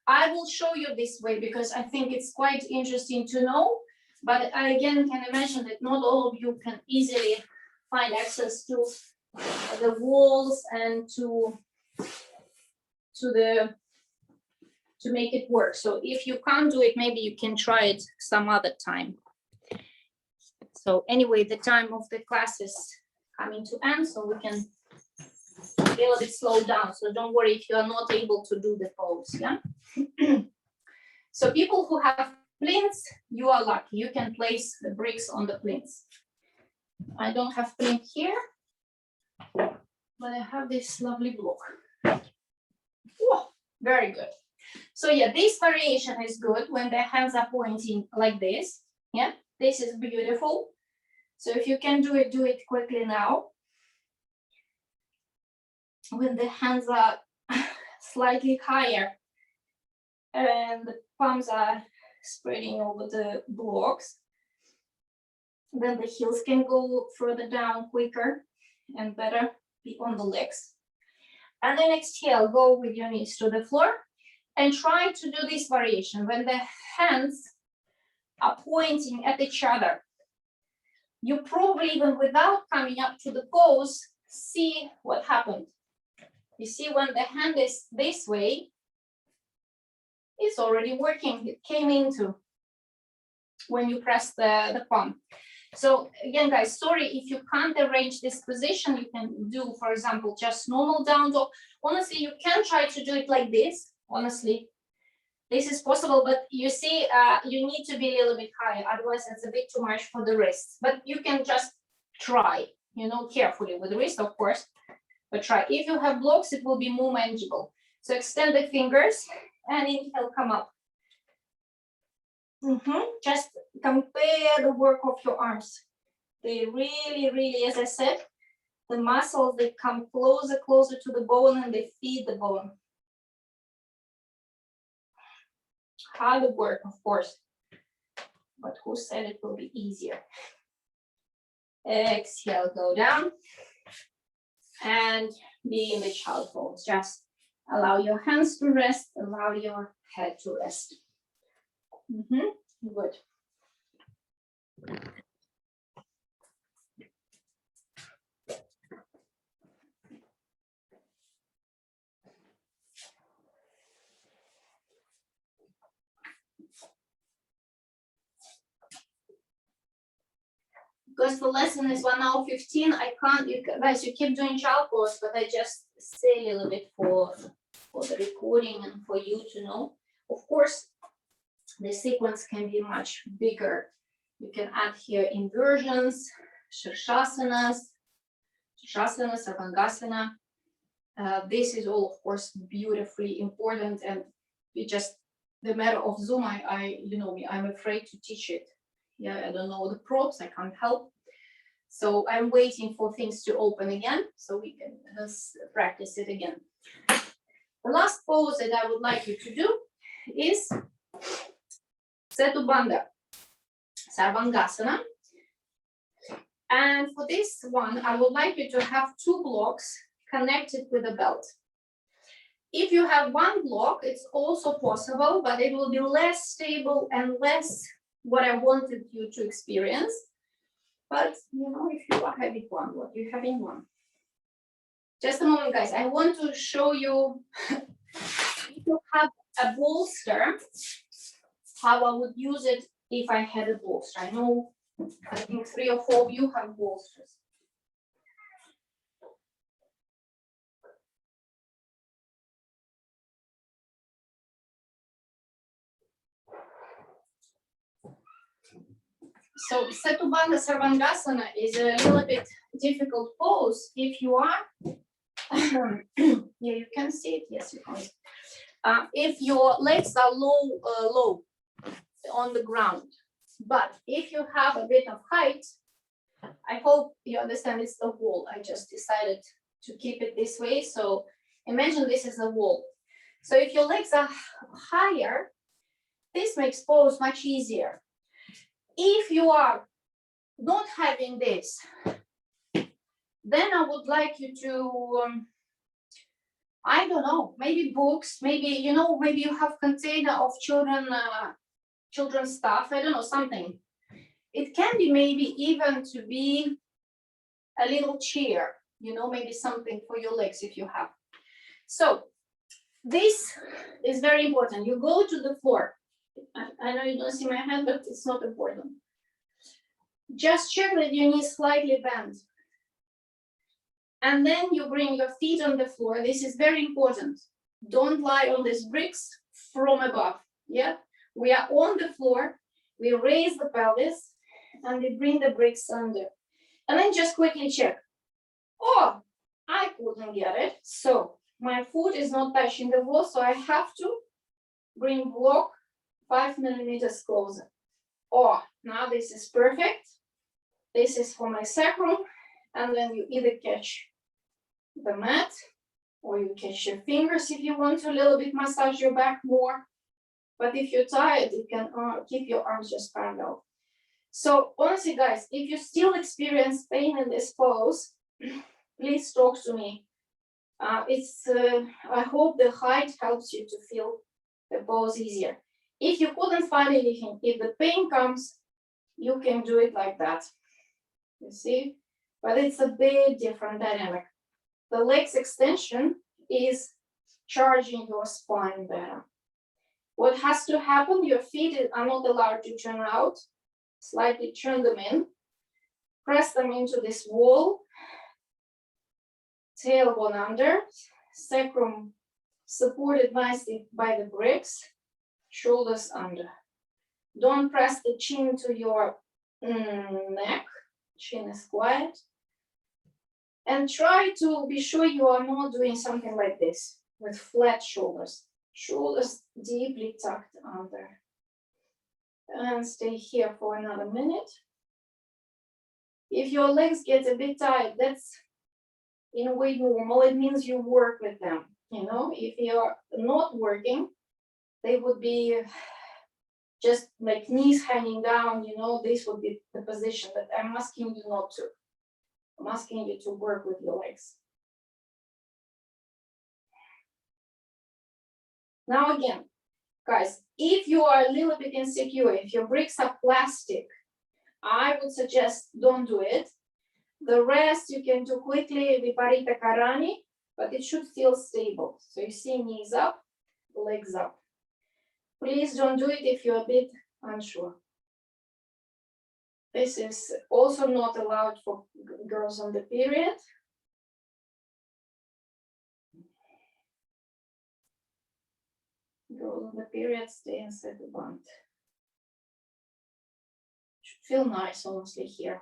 I will show you this way because I think it's quite interesting to know, but I again can imagine that not all of you can easily find access to the walls and to make it work. So if you can't do it, maybe you can try it some other time. So anyway, the time of the class is coming to end, so we can a little bit slow down. So don't worry if you are not able to do the pose, yeah? So people who have plinths, you are lucky. You can place the bricks on the plinths. I don't have plinth here, but I have this lovely block. Oh, very good. So yeah, this variation is good when the hands are pointing like this. Yeah, this is beautiful. So if you can do it quickly now. When the hands are slightly higher and the palms are spreading over the blocks, then the heels can go further down quicker and better be on the legs. And then exhale, go with your knees to the floor and try to do this variation when the hands are pointing at each other. You probably, even without coming up to the pose, see what happened. You see, when the hand is this way, it's already working. It came into. when you press the palm. So again, guys, sorry if you can't arrange this position. You can do, for example, just normal down dog. Honestly, you can try to do it like this. Honestly, this is possible, but you see, you need to be a little bit higher. Otherwise, it's a bit too much for the wrists. But you can just try, you know, carefully with the wrist, of course. But try. If you have blocks, it will be more manageable. So extend the fingers and inhale, come up. Just compare the work of your arms. They really, really, as I said, the muscles, they come closer to the bone and they feed the bone. Hard work, of course, but who said it will be easier? Exhale, go down and be in the child pose. Just allow your hands to rest, allow your head to rest. Good. Because the lesson is 1 hour 15, I can't, guys, you keep doing child pose, but I just say a little bit for the recording and for you to know. Of course, the sequence can be much bigger. You can add here inversions, Shirshasanas, Sarvangasana. This is all, of course, beautifully important, and it just, the matter of Zoom, you know me, I'm afraid to teach it. Yeah, I don't know the props, I can't help. So I'm waiting for things to open again so we can practice it again. The last pose that I would like you to do is Setu Bandha, Sarvangasana. And for this one, I would like you to have 2 blocks connected with a belt. If you have 1 block, it's also possible, but it will be less stable and less what I wanted you to experience. But you know, if you are having 1, what you have in 1. Just a moment, guys. I want to show you if you have a bolster, how I would use it if I had a bolster. I know, I think 3 or 4 of you have bolsters. So Setu Bandha Sarvangasana is a little bit difficult pose if you are, yeah, you can see it, yes, you can. If your legs are low on the ground, but if you have a bit of height, I hope you understand it's the wall. I just decided to keep it this way. So imagine this is a wall. So if your legs are higher, this makes pose much easier. If you are not having this, then I would like you to, I don't know, maybe books, maybe, you know, maybe you have container of children's stuff, I don't know, something. It can be maybe even to be a little chair, you know, maybe something for your legs if you have. So this is very important. You go to the floor. I know you don't see my hand, but it's not important. Just check that your knees slightly bent. And then you bring your feet on the floor. This is very important. Don't lie on these bricks from above. Yeah, we are on the floor. We raise the pelvis and we bring the bricks under. And then just quickly check. Oh, I couldn't get it. So my foot is not touching the wall, so I have to bring block 5 millimeters closer. Oh, now this is perfect. This is for my sacrum. And then you either catch the mat or you catch your fingers if you want to a little bit massage your back more. But if you're tired, you can keep your arms just parallel. So honestly, guys, if you still experience pain in this pose, please talk to me. I hope the height helps you to feel the pose easier. If you couldn't find anything, if the pain comes, you can do it like that. You see? But it's a bit different dynamic. The legs extension is charging your spine better. What has to happen, your feet are not allowed to turn out. Slightly turn them in. Press them into this wall. Tailbone under. Sacrum supported nicely by the bricks. Shoulders under. Don't press the chin to your neck. Chin is quiet. And try to be sure you are not doing something like this with flat shoulders. Shoulders deeply tucked under. And stay here for another minute. If your legs get a bit tight, that's in a way normal. It means you work with them. You know, if you're not working, they would be just like knees hanging down, you know, this would be the position, but I'm asking you not to. I'm asking you to work with your legs. Now again, guys, if you are a little bit insecure, if your bricks are plastic, I would suggest don't do it. The rest you can do quickly, Viparita Karani, but it should feel stable. So you see knees up, legs up. Please don't do it if you're a bit unsure. This is also not allowed for girls on the period. Girls on the period, stay inside the band. Should feel nice, honestly, here.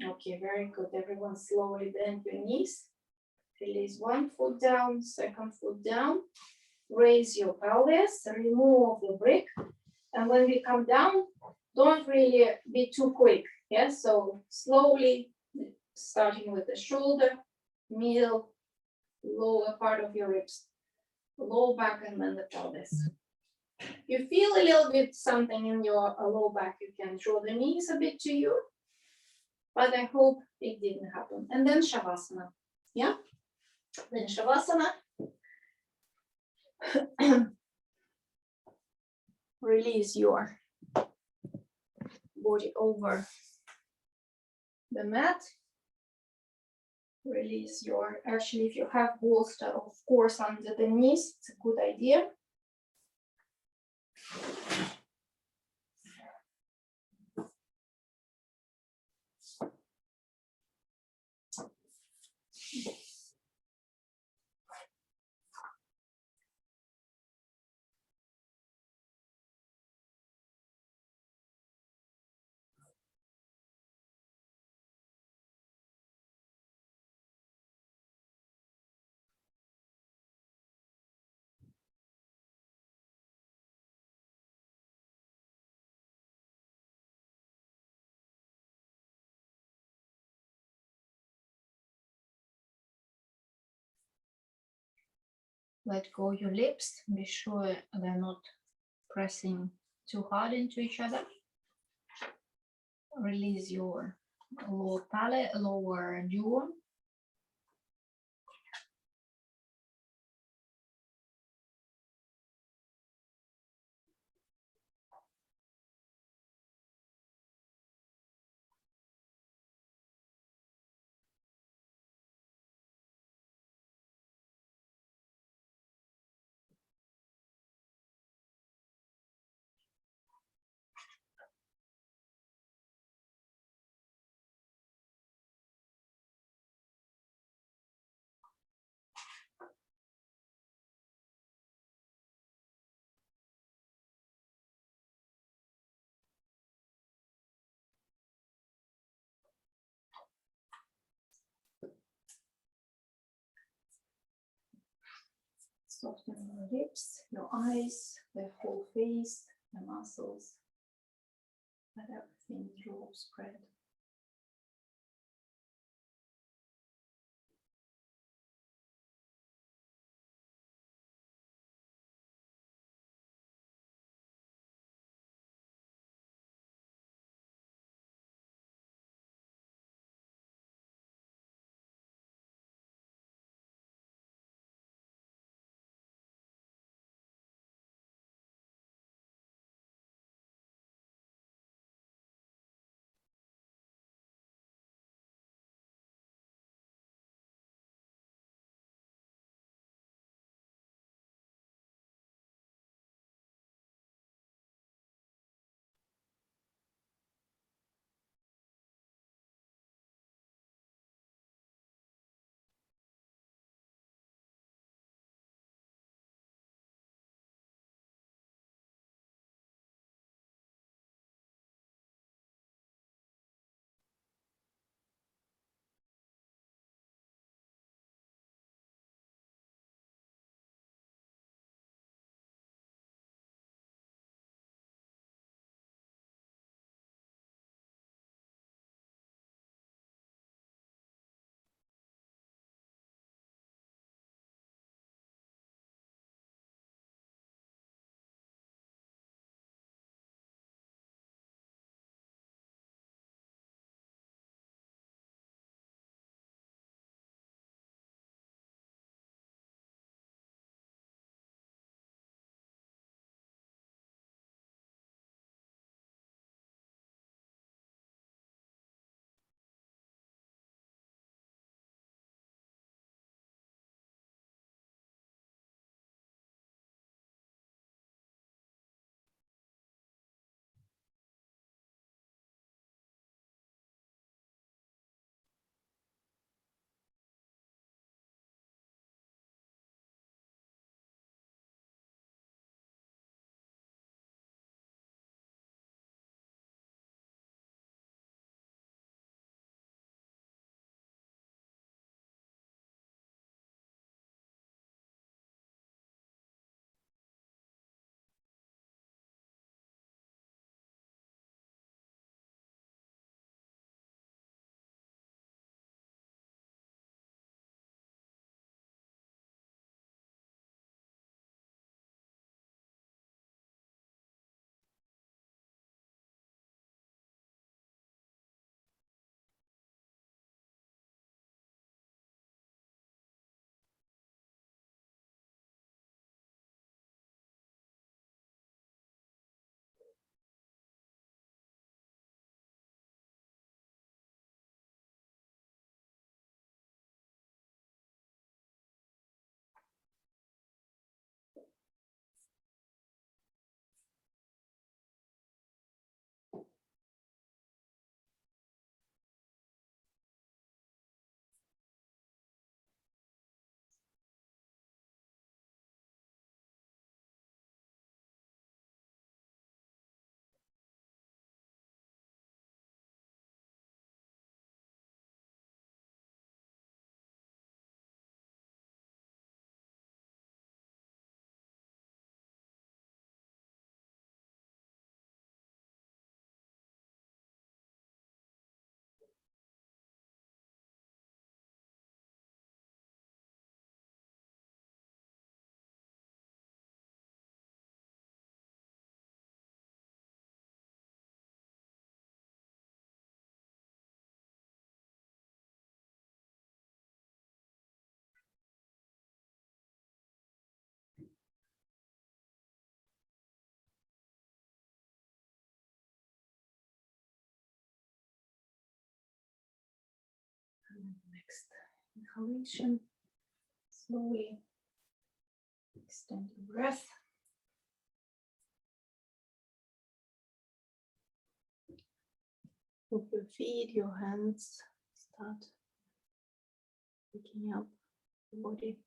Okay, very good. Everyone slowly bend your knees. Release one foot down, second foot down. Raise your pelvis, remove the brick. And when we come down, don't really be too quick. Yes, so slowly, starting with the shoulder, middle, lower part of your ribs, low back, and then the pelvis. You feel a little bit something in your low back, you can draw the knees a bit to you, but I hope it didn't happen. And then Shavasana, yeah? Then Shavasana. Release your body over the mat. Release your, actually, if you have bolster, of course, under the knees, it's a good idea. Let go your lips. Be sure they're not pressing too hard into each other. Release your lower palate, lower jaw. Soften your lips, your eyes, the whole face, the muscles. Let everything drop, spread. Next inhalation. Slowly extend your breath. Move your feet, your hands, start picking up the body.